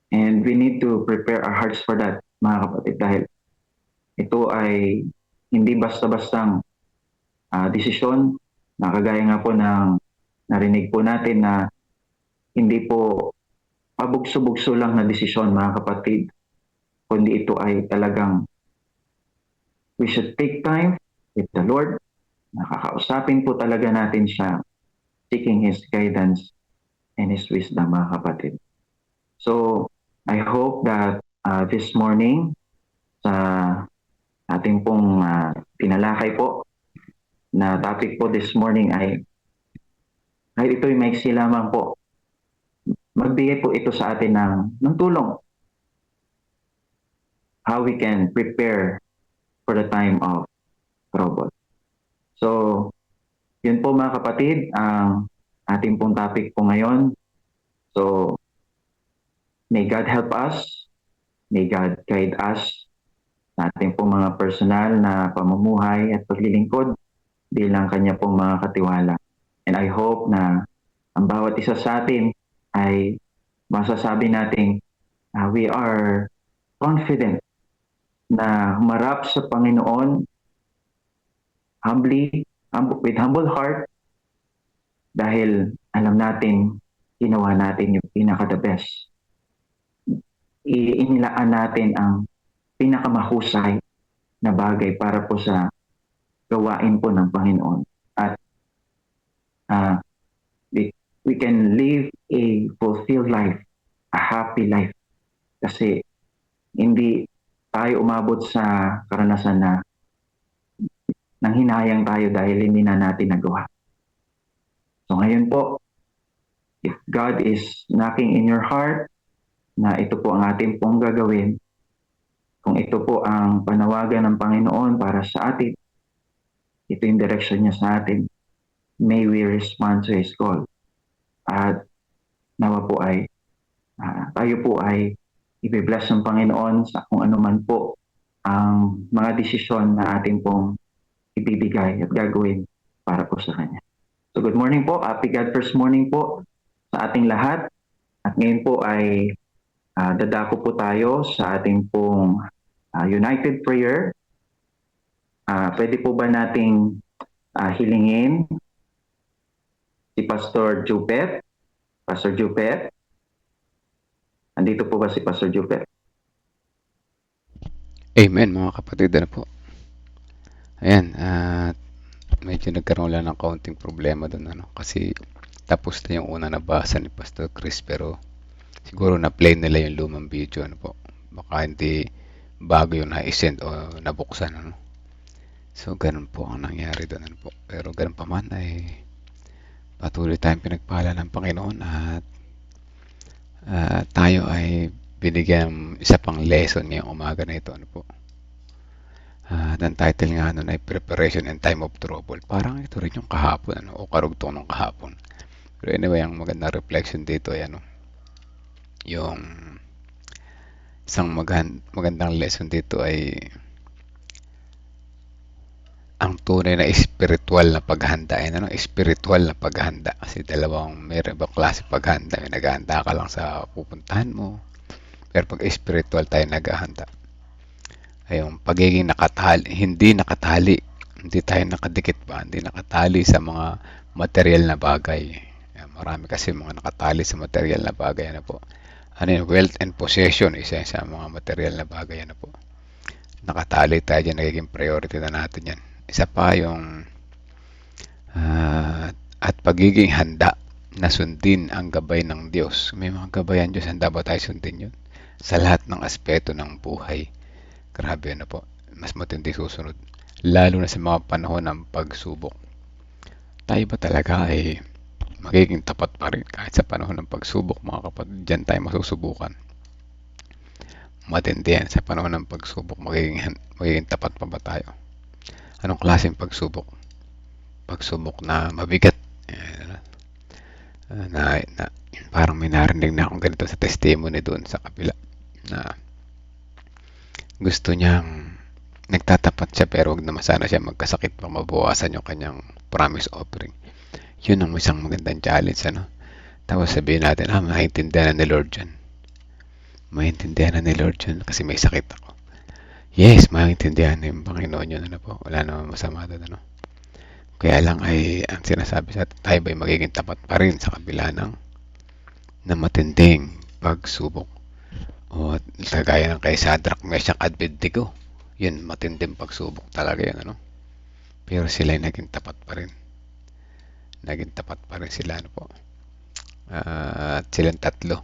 And we need to prepare our hearts for that, mga kapatid, dahil ito ay hindi basta-bastang desisyon, na kagaya nga po ng narinig po natin na hindi po pabugso-bugso lang na desisyon, mga kapatid, kundi ito ay talagang we should take time with the Lord. Nakakausapin po talaga natin siya, seeking His guidance and His wisdom, mga kapatid. So, I hope that this morning, sa ating pong tinalakay po, na topic po this morning ay, kahit ito'y maiksi lamang po, magbigay po ito sa atin ng tulong. How we can prepare for the time of trouble. So, yun po mga kapatid, ang ating pong topic po ngayon. So, may God help us, may God guide us sa ating pong mga personal na pamumuhay at paglilingkod bilang Kanya pong mga katiwala. And I hope na ang bawat isa sa atin ay masasabi natin we are confident na humarap sa Panginoon with humble heart, dahil alam natin ginawa natin yung pinaka-the best. Inilaan natin ang pinakamahusay na bagay para po sa gawain po ng Panginoon. At we can live a fulfilled life, a happy life. Kasi hindi tayo umabot sa karanasan na nanghinayang tayo dahil hindi na natin nagawa. So ngayon po, if God is knocking in your heart, na ito po ang ating pong gagawin, kung ito po ang panawagan ng Panginoon para sa atin, ito yung direction niya sa atin, may we respond to His call. At nawa po ay, tayo po ay i-bless ng Panginoon sa kung ano man po ang mga desisyon na ating pong ibibigay at gagawin para po sa Kanya. So good morning po, happy God first morning po sa ating lahat. At ngayon po ay dadako po tayo sa ating pong united prayer. Pwede po ba nating hilingin si Pastor Jupet? Pastor Jupet? Andito po ba si Pastor Jupet? Amen, mga kapatid. Ano po? Ayan, medyo nagkaroon lang ng kaunting problema doon, ano, kasi tapos na yung una nabasa ni Pastor Chris, pero siguro na-play nila yung lumang video, ano po. Baka hindi bago yung na-send o nabuksan, ano. So, ganun po ang nangyari doon, ano po. Pero ganun pa man ay patuloy tayong pinagpala ng Panginoon at tayo ay binigyan ng isa pang lesson ngayong umaga na ito, ano po. Ang title nga nun ay Preparation in Time of Trouble. Parang ito rin yung kahapon, ano, o karugtong ng kahapon. Pero anyway, ang magandang reflection dito ay ano, yung isang magandang lesson dito ay ang tunay na spiritual na paghanda. Ano, spiritual na paghanda. Kasi mayroon ibang klase paghanda. May naghahanda ka lang sa pupuntahan mo. Pero pag spiritual tayo naghahanda, ay yung pagiging hindi tayo nakadikit ba, hindi nakatali sa mga material na bagay. Marami kasi mga nakatali sa material na bagay, ano po. Ano yung wealth and possession, isa sa mga material na bagay, ano po. Nakatali tayo dyan, nagiging priority na natin yan. Isa pa yung at pagiging handa na sundin ang gabay ng Diyos. May mga gabayan Diyos, handa ba tayo sundin yun? Sa lahat ng aspeto ng buhay. Grabe, ano po. Mas matindi susunod. Lalo na sa mga panahon ng pagsubok. Tayo ba talaga ay magiging tapat pa rin kahit sa panahon ng pagsubok, mga kapatid? Diyan tayo masusubukan. Matindi yan. Sa panahon ng pagsubok, magiging tapat pa ba tayo? Anong klaseng pagsubok? pagsubok na mabigat. Na parang may narinig na akong ganito sa testimony doon sa kabila na gusto niyang nagtatapat siya pero wag naman sana siya magkasakit pa mabawasan yung kanyang promise offering. Yun ang isang magandang challenge, ano? Tapos sabihin natin, maintindihan na ni Lord yun. Maintindihan na ni Lord yun kasi may sakit ako. Yes, maintindihan na yung Panginoon yun, ano po. Wala namang masama doon, ano? Kaya lang ay ang sinasabi sa atin, tayo ba'y magiging tapat pa rin sa kabila ng matinding pagsubok. O kagaya ng kay Shadrach, Meshach, Abednego. Yun, matinding pagsubok talaga yun, ano? Pero sila ay naging tapat pa rin. Naging tapat pa rin sila, ano po. At silang tatlo.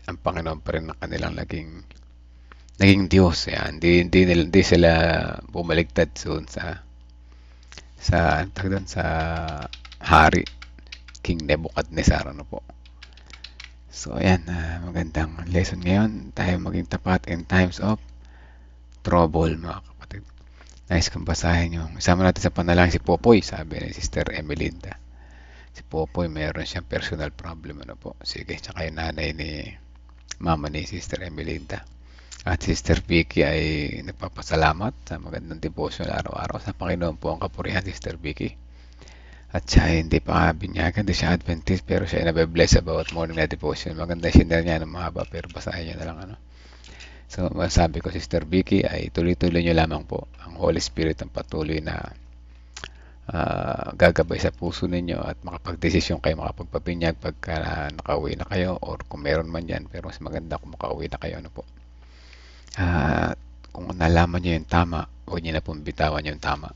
Ang Panginoon pa rin ng kanilang naging Diyos. Yan. Hindi sila bumaligtad doon sa hari King Nebuchadnezzar, ano po. So ayan, magandang lesson ngayon, tayo maging tapat in times of trouble, mga kapatid. Nice kung basahin yung isama natin sa panalangin si Popoy, sabi ni Sister Emelinda. Si Popoy mayroon siyang personal problem, ano po. Sige, tsaka yung nanay ni mama ni Sister Emelinda. At Sister Vicky ay nagpapasalamat sa magandang devotion araw-araw. Sa Panginoon po ang kapurihan, Sister Vicky. At siya hindi pa binyagan, hindi siya Adventist, pero siya ay nabe-bless about morning na devotion. Maganda sinare niya ng mahaba, pero basahin niya na lang, ano. So, masabi ko, Sister Vicky, ay tuloy-tuloy niyo lamang po. Ang Holy Spirit ang patuloy na gagabay sa puso ninyo at makapagdesisyon kayo, makapagpabinyag pagka nakauwi na kayo or kung meron man yan, pero mas maganda kung makauwi na kayo, ano po. Kung nalaman nyo yung tama, huwag nyo na pong bitawan yung tama.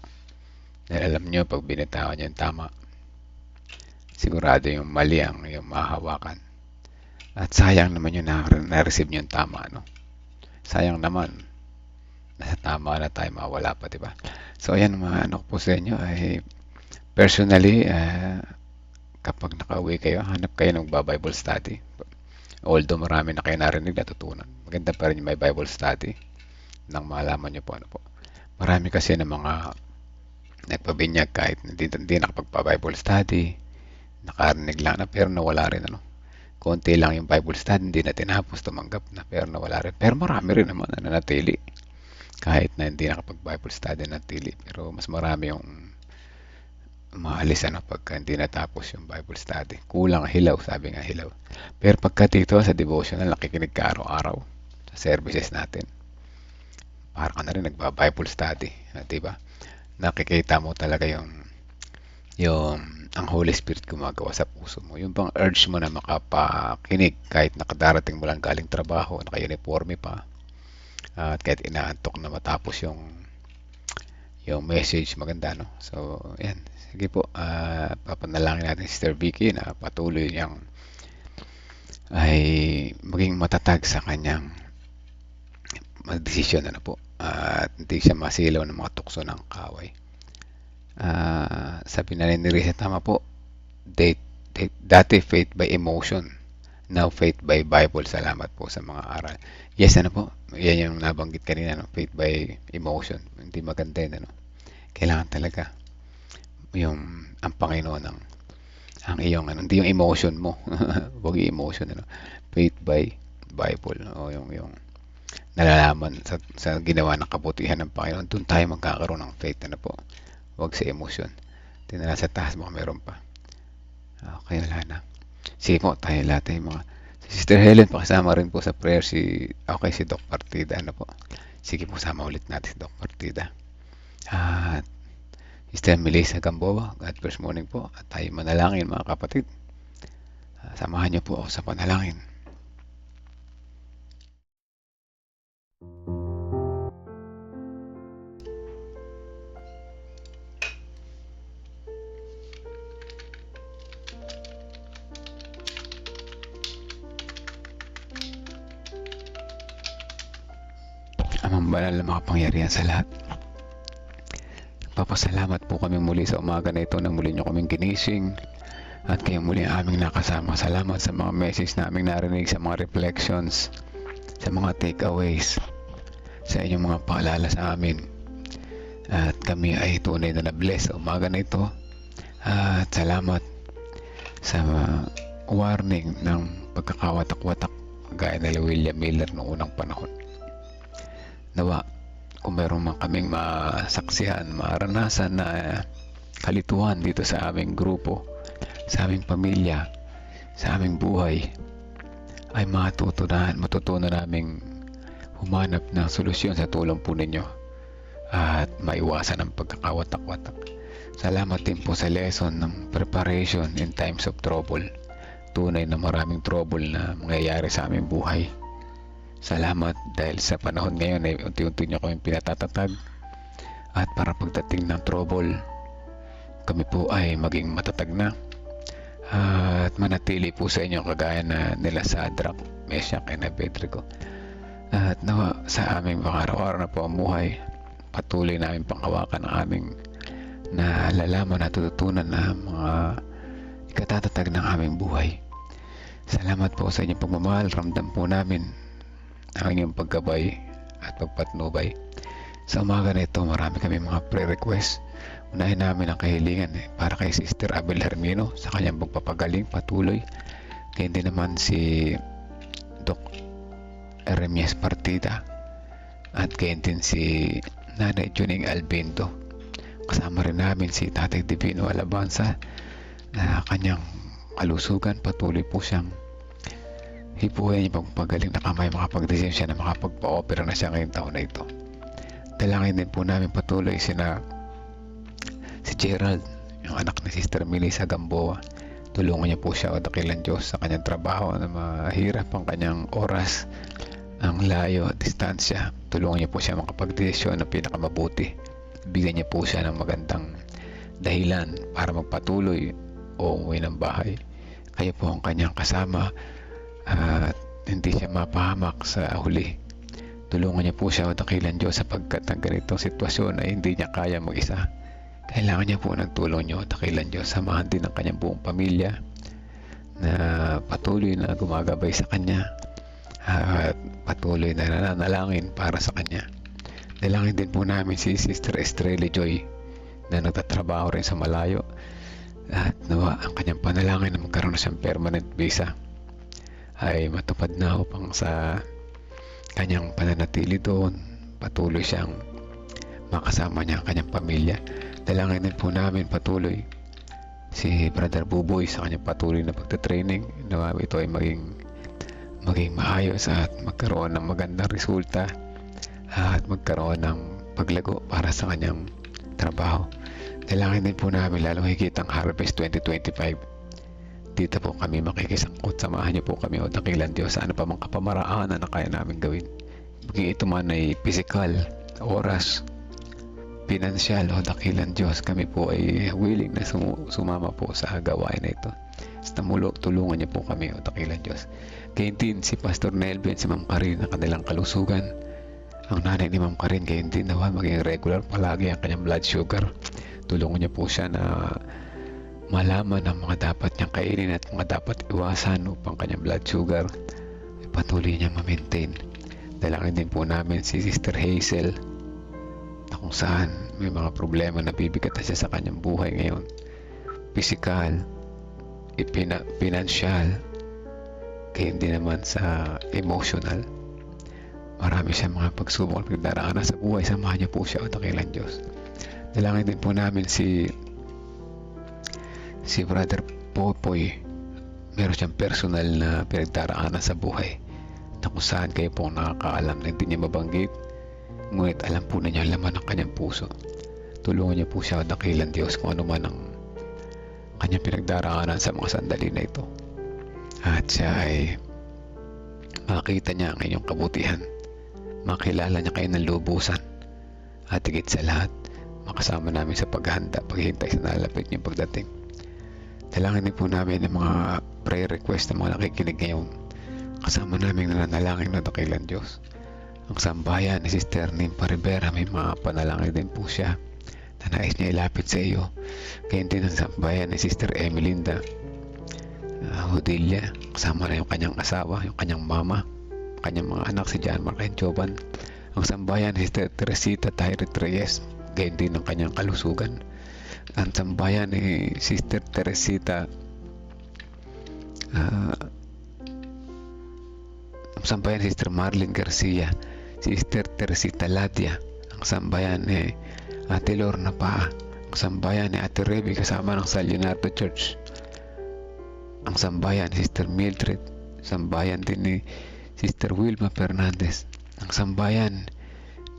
Dahil alam nyo, pag binitawan nyo yung tama, sigurado yung mali ang yung mahahawakan. At sayang naman yung na-receive nyo yung tama, no? Sayang naman, nasa tama na tayo, mawala pa, diba? So, ayan, mga ano po sa inyo, ay personally, kapag nakauwi kayo, hanap kayo ng Bible study. Although marami na kayo narinig, natutunan. Maganda pa rin yung may Bible study nang malaman nyo po, ano po. Marami kasi ng mga nagpabinyag kahit hindi nakapagpa-Bible study, nakarinig lang na, pero nawala rin, ano. Konti lang yung Bible study, hindi na tinapos, tumanggap na, pero nawala rin. Pero marami rin naman na nanatili. Kahit na hindi nakapag-Bible study, nanatili. Pero mas marami yung maalis, ano, pagka hindi natapos yung Bible study. Kulang hilaw, sabi nga hilaw. Pero pagka dito sa devotional, nakikinig ka araw-araw sa services natin, para ka na rin nagba-Bible study, diba? Nakikita mo talaga yung ang Holy Spirit gumagawa sa puso mo. Yung bang urge mo na makapakinig kahit nakadarating mo lang galing trabaho, naka-uniforme pa, at kahit inaantok na matapos yung message, maganda, no? So, yan. Sige po, papanalangin natin si Sister Vicky na patuloy niyang ay maging matatag sa kanyang magdesisyon, ano po, at hindi siya masilaw ng mga tukso ng kaway. Sabi na ni Risa, tama po, dati faith by emotion, now faith by Bible. Salamat po sa mga aral. Yes, ano po, yan yung nabanggit kanina, no? Faith by emotion, hindi maganda yun, ano? Kailangan talaga ang Panginoon ang iyong, ano, hindi yung emotion mo. Huwag yung emotion, ano? Faith by Bible, o yung nalalaman sa ginawa ng kabutihan ng Panginoon, doon tayo magkakaroon ng faith, ano po. Huwag sa emosyon. Tingnan sa taas, baka meron pa. Okay, wala na. Sige po, tayo lahat mga si Sister Helen, pakisama rin po sa prayer si Doc Partida, ano po. Sige po, sama ulit natin si Doc Partida. At Sister Melissa Gamboa, God bless morning po. At tayo manalangin, mga kapatid. Samahan niyo po ako sa panalangin. Amang banal na makapangyarihan sa lahat, papasalamat po kami muli sa umaga na ito na muli nyo kaming ginising at kayo muli aming nakasama. Salamat sa mga message na aming narinig, sa mga reflections, sa mga takeaways, sa inyong mga paalala sa amin. At kami ay tunay na na-bless sa umaga na ito. At salamat sa warning ng pagkakawatak-watak gaya nila William Miller noong unang panahon. Nawa, kung meron man kaming masaksihan, maranasan na kalituhan dito sa aming grupo, sa aming pamilya, sa aming buhay, ay matutunan naming humanap ng solusyon sa tulong po ninyo at maiwasan ang pagkakawatak-watak. Salamat din po sa lesson ng preparation in times of trouble. Tunay na maraming trouble na mangyayari sa aming buhay. Salamat dahil sa panahon ngayon ay unti-unti nyo kami pinatatatag, at para pagdating ng trouble, kami po ay maging matatag na at manatili po sa inyo kagaya na nila Sadrach, Meshach, and Abednego. At nawa sa aming araw-araw na pamumuhay, patuloy namin panghawakan ang aming nalalaman at tututunan na mga ikatatatag ng aming buhay. Salamat po sa inyong pagmamahal. Ramdam po namin ang inyong paggabay at pagpatnubay. Sa umaga na ito, marami kami mga pre-request. Unahin namin ang kahilingan para kay Sister Abel Hermino sa kanyang pagpapagaling patuloy. Kaya din naman si Doc Eremias Partida, at kaya din si Nanay Juning Albindo. Kasama rin namin si Tatay Divino Alabanza na kanyang kalusugan. Patuloy po siyang hipuhin niya pagpagaling na kamay makapag-design siya na makapagpa-opera na siya ngayong taon na ito. Dalangin din po namin patuloy si Gerald, yung anak ni Sister Melissa Gamboa. Tulungan niya po siya o dakilan Diyos sa kanyang trabaho na mahirap ang kanyang oras, ang layo at distansya. Tulungan niya po siya makapag-desisyon na pinakamabuti. Bigyan niya po siya ng magandang dahilan para magpatuloy o umuwi ng bahay. Kayo po ang kanyang kasama at hindi siya mapahamak sa huli. Tulungan niya po siya o dakilan Diyos sapagkat ang ganitong sitwasyon ay hindi niya kaya mag-isa. Kailangan niya po ng tulong niyo, dakilan Diyos. Samahan din ang kanyang buong pamilya na patuloy na gumagabay sa kanya at patuloy na nananalangin para sa kanya. Dalangin din po namin si Sister Estrella Joy na nagtatrabaho rin sa malayo, at nawa ang kanyang panalangin na magkaroon na siyang permanent visa ay matupad na upang sa kanyang pananatili doon patuloy siyang makasama niya ang kanyang pamilya. Dalangin din po namin patuloy si Brother Buboy sa kanyang patuloy na pagtatraining. Nawa ito ay maging maayos at magkaroon ng magandang resulta at magkaroon ng paglago para sa kanyang trabaho. Dalangin din po namin lalong higit ang Harvest 2025. Dito po kami makikisangkot. Samahan niyo po kami o dakilan Diyos sa ano pa mga kapamaraan na kaya namin gawin. Maging ito man ay physical, oras, pinansyal o dakilan Diyos, kami po ay willing na sumama po sa gawain na ito. Basta tulungan niyo po kami o dakilan Diyos. Kaya din si Pastor Nelvin, si Ma'am Karin na kanilang kalusugan. Ang nanay ni Ma'am Karin kaya din naman maging regular palagi ang kanyang blood sugar. Tulungan niyo po siya na malaman ang mga dapat niyang kainin at mga dapat iwasan upang kanyang blood sugar ay patuloy niyang ma-maintain. Dalangin din po namin si Sister Hazel na kung saan may mga problema na bibigatan siya sa kanyang buhay ngayon. Physical, financial, kaya hindi naman sa emotional. Marami siya mga pagsubok at pagdaraanan sa buhay. Samahan niyo po siya o dakilan Diyos. Dalangin din po namin si Brother Popoy. Meron siyang personal na pinagdaraanan sa buhay na kung saan kayo po nakakaalam na hindi niya mabanggit, ngunit alam po ninyo ang laman ng kanyang puso. Tulungan niyo po siya o dakilan Diyos kung ano man ang kanyang pinagdaraanan sa mga sandali na ito. At siya ay makita niya ang inyong kabutihan, makilala niya kayo ng lubusan, at higit sa lahat makasama namin sa paghahanda, paghihintay sa nalapit niyong pagdating. Dalangin din po namin ang mga prayer request ng mga nakikinig ngayon. Kasama namin nananalangin na dakilan Diyos. Ang sambayan ni Sister Nimpa Rivera, may mga panalangin din po siya na nais niya ilapit sa iyo. Kaya din ang sambayan ni Sister Emelinda Hodilla, kasama na yung kanyang asawa, yung kanyang mama, kanyang mga anak si John Mark and Jovan. Ang sambayan ni Sister Teresita Tyree Reyes, gayon din ang kanyang kalusugan. Ang sambayan ni Sister Teresita, ang sambayan ni Sister Marlene Garcia, Sister Teresita Ladia, ang sambayan ni Ate Lorna Pa, ang sambayan ni Ate Reby kasama ng San Leonardo Church, ang sambayan ni Sister Mildred, sambayan din ni Sister Wilma Fernandez, ang sambayan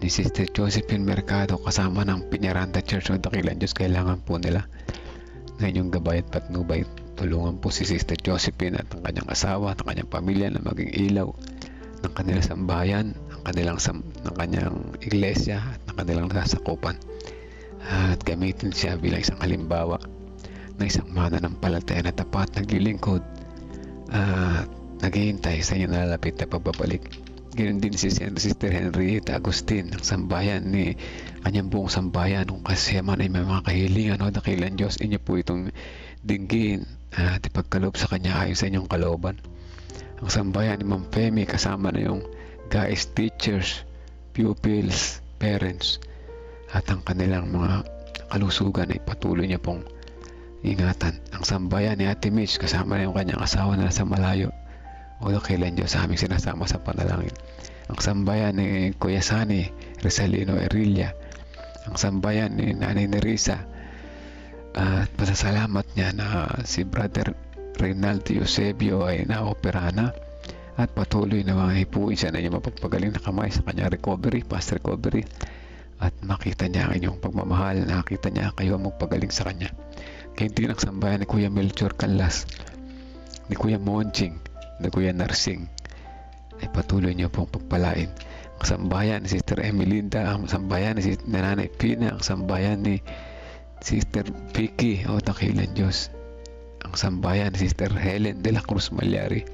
ni Sister Josephine Mercado kasama ng Piñaranda Church ng Dakilang Diyos. Kailangan po nila ngayon yung gabay at patnubay. Tulungan po si Sister Josephine at ang kanyang asawa at ang kanyang pamilya na maging ilaw ng kanilang sambayan, ng kanyang iglesia at ng kanilang nasasakupan. At gamitin siya bilang isang halimbawa na isang mananampalataya na tapat, naglilingkod at naghihintay sa inyong nalalapit na pagbabalik. Ganoon din si Sister Henrietta Agustin, ang sambayan ni kanyang buong sambayan. Kung kasi man ay may mga kahilingan o dakilang Diyos, inyo po itong dinggin at ipagkaloob sa kanya ayon sa inyong kalooban. Ang sambayan ni Ma'am Femi kasama na yung guys, teachers, pupils, parents at ang kanilang mga kalusugan ay patuloy niya pong ingatan. Ang sambayan ni Ate Mitch kasama na yung kanyang asawa na nasa malayo o dakilang Diyos sa aming sinasama sa panalangin. Ang sambayan ni Kuya Sani Rizalino Erilla, ang sambayan ni Nanay Nerissa, at pasasalamat niya na si Brother Reynaldo Eusebio ay naopera na at patuloy na mahipuin siya na yung mapagpagaling na kamay sa kanyang recovery, past recovery, at makita niya ang inyong pagmamahal, nakita niya kayo magpagaling sa kanya. Kaya din ang sambayan ni Kuya Melchor Canlas, ni Kuya Monching, ni Kuya Narsing, ay patuloy niyo pong pagpalain. Ang sambayan ni Sister Emelinda, ang sambayan ni Nanay Pina, ang sambayan ni Sister Vicky o dakilang Diyos, ang sambayan ni Sister Helen de la Cruz Malyari,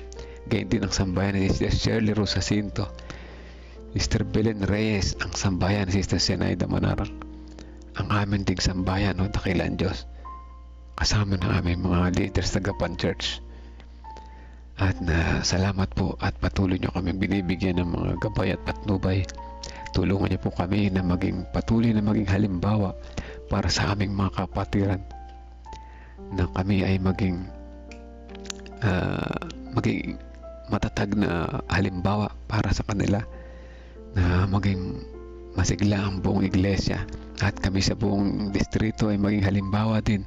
gayon din ang sambayan ni Sister Shirley Rosacinto, Sister Belen Reyes, ang sambayan ni Sister Zenaida Manarang, ang amin ding sambayan o dakilang Diyos, kasama ng aming mga leaders sa Gapan Church. At salamat po at patuloy nyo kami binibigyan ng mga gabay at patnubay. Tulungan niyo po kami na patuloy na maging halimbawa para sa aming mga kapatiran, na kami ay maging matatag na halimbawa para sa kanila, na maging masigla ang buong iglesia at kami sa buong distrito ay maging halimbawa din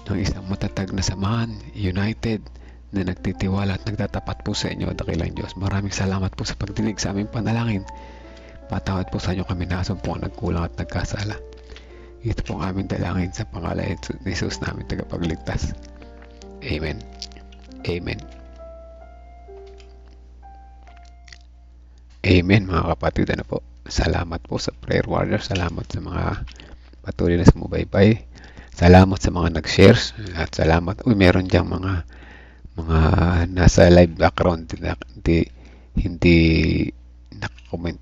ng isang matatag na samahan, united, na nagtitiwala at nagtatapat po sa inyo, dakilang Diyos. Maraming salamat po sa pagdinig sa aming panalangin. Patawad po sa inyo kami nasumpo ang nagkulang at nagkasala. Ito po ang aming dalangin sa pangalan ni Jesus namin tagapagligtas. Amen. Amen. Amen mga kapatid. Ano po? Salamat po sa prayer warriors. Salamat sa mga patuloy na sumubaybay. Salamat sa mga nag-shares. At salamat. Meron diyang mga nasa live background hindi nakakomment.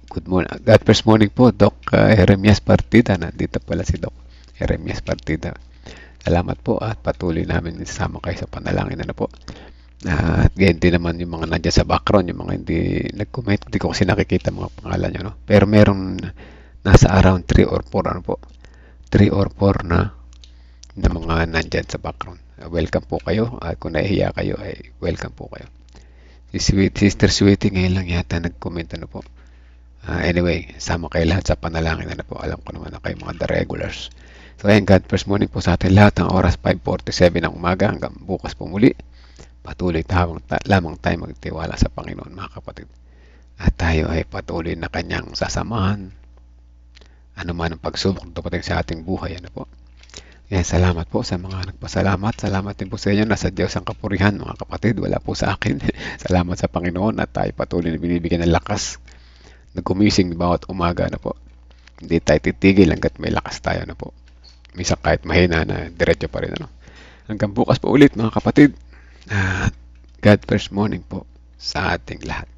Good morning. God first morning po, Doc Jeremias Partida. Nandito pala si Doc Jeremias Partida. Salamat po at patuloy namin isama kayo sa panalangin. Ano po? At ganyan din naman yung mga nandiyan sa background, yung mga hindi nag-comment. Hindi ko kasi nakikita mga pangalan nyo. No? Pero meron nasa around 3 or 4 ano po? 3 or 4 na mga nandyan sa background. Welcome po kayo. Kung nahihiya kayo, ay welcome po kayo. Si Sister Sweetie ngayon lang yata nag-comment ano po. Anyway, sama kayo lahat sa panalangin ano po. Alam ko naman na kayo mga the regulars. So ayan, God first morning po sa atin lahat. Ang oras 5:47 ng umaga hanggang bukas po muli. Patuloy lamang tayo magtiwala sa Panginoon mga kapatid. At tayo ay patuloy na kanyang sasamahan. Ano man ang pagsubok dumating sa ating buhay ano po. Yan, salamat po sa mga nagpasalamat. Salamat din po sa inyo. Nasa Diyos ang kapurihan mga kapatid. Wala po sa akin. Salamat sa Panginoon at tayo patuloy na binibigyan ng lakas na gumising bawat umaga na po. Hindi tayo titigil hanggat may lakas tayo na po. Misa kahit mahina na diretso pa rin. Ano. Hanggang bukas po ulit mga kapatid. God first morning po sa ating lahat.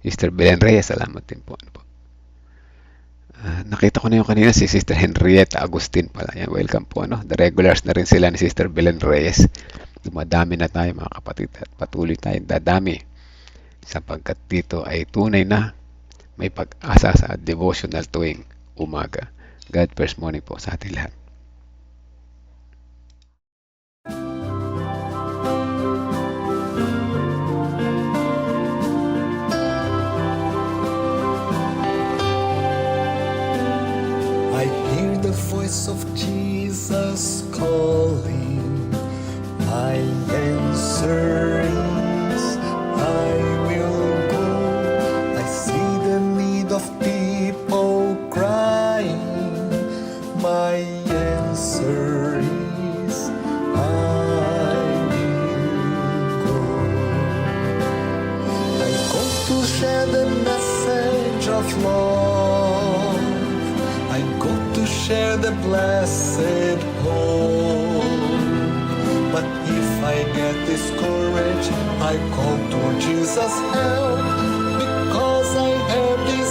Sister Belen Reyes, salamat din po. Ano po. Nakita ko na yung kanina si Sister Henrietta Agustin pala. Yan, welcome po. Ano? The regulars na rin sila ni Sister Belen Reyes. Dumadami na tayo mga kapatid at patuloy tayong dadami sapagkat dito ay tunay na may pag-asa sa devotional tuwing umaga. God first morning po sa ating lahat. I hear the voice of Jesus calling. My answer is, I will go. I see the need of people crying. My answer is, I will go. I go to share the message of love. I go to share the blessed hope. But if I get discouraged, I call to Jesus' help, because I have this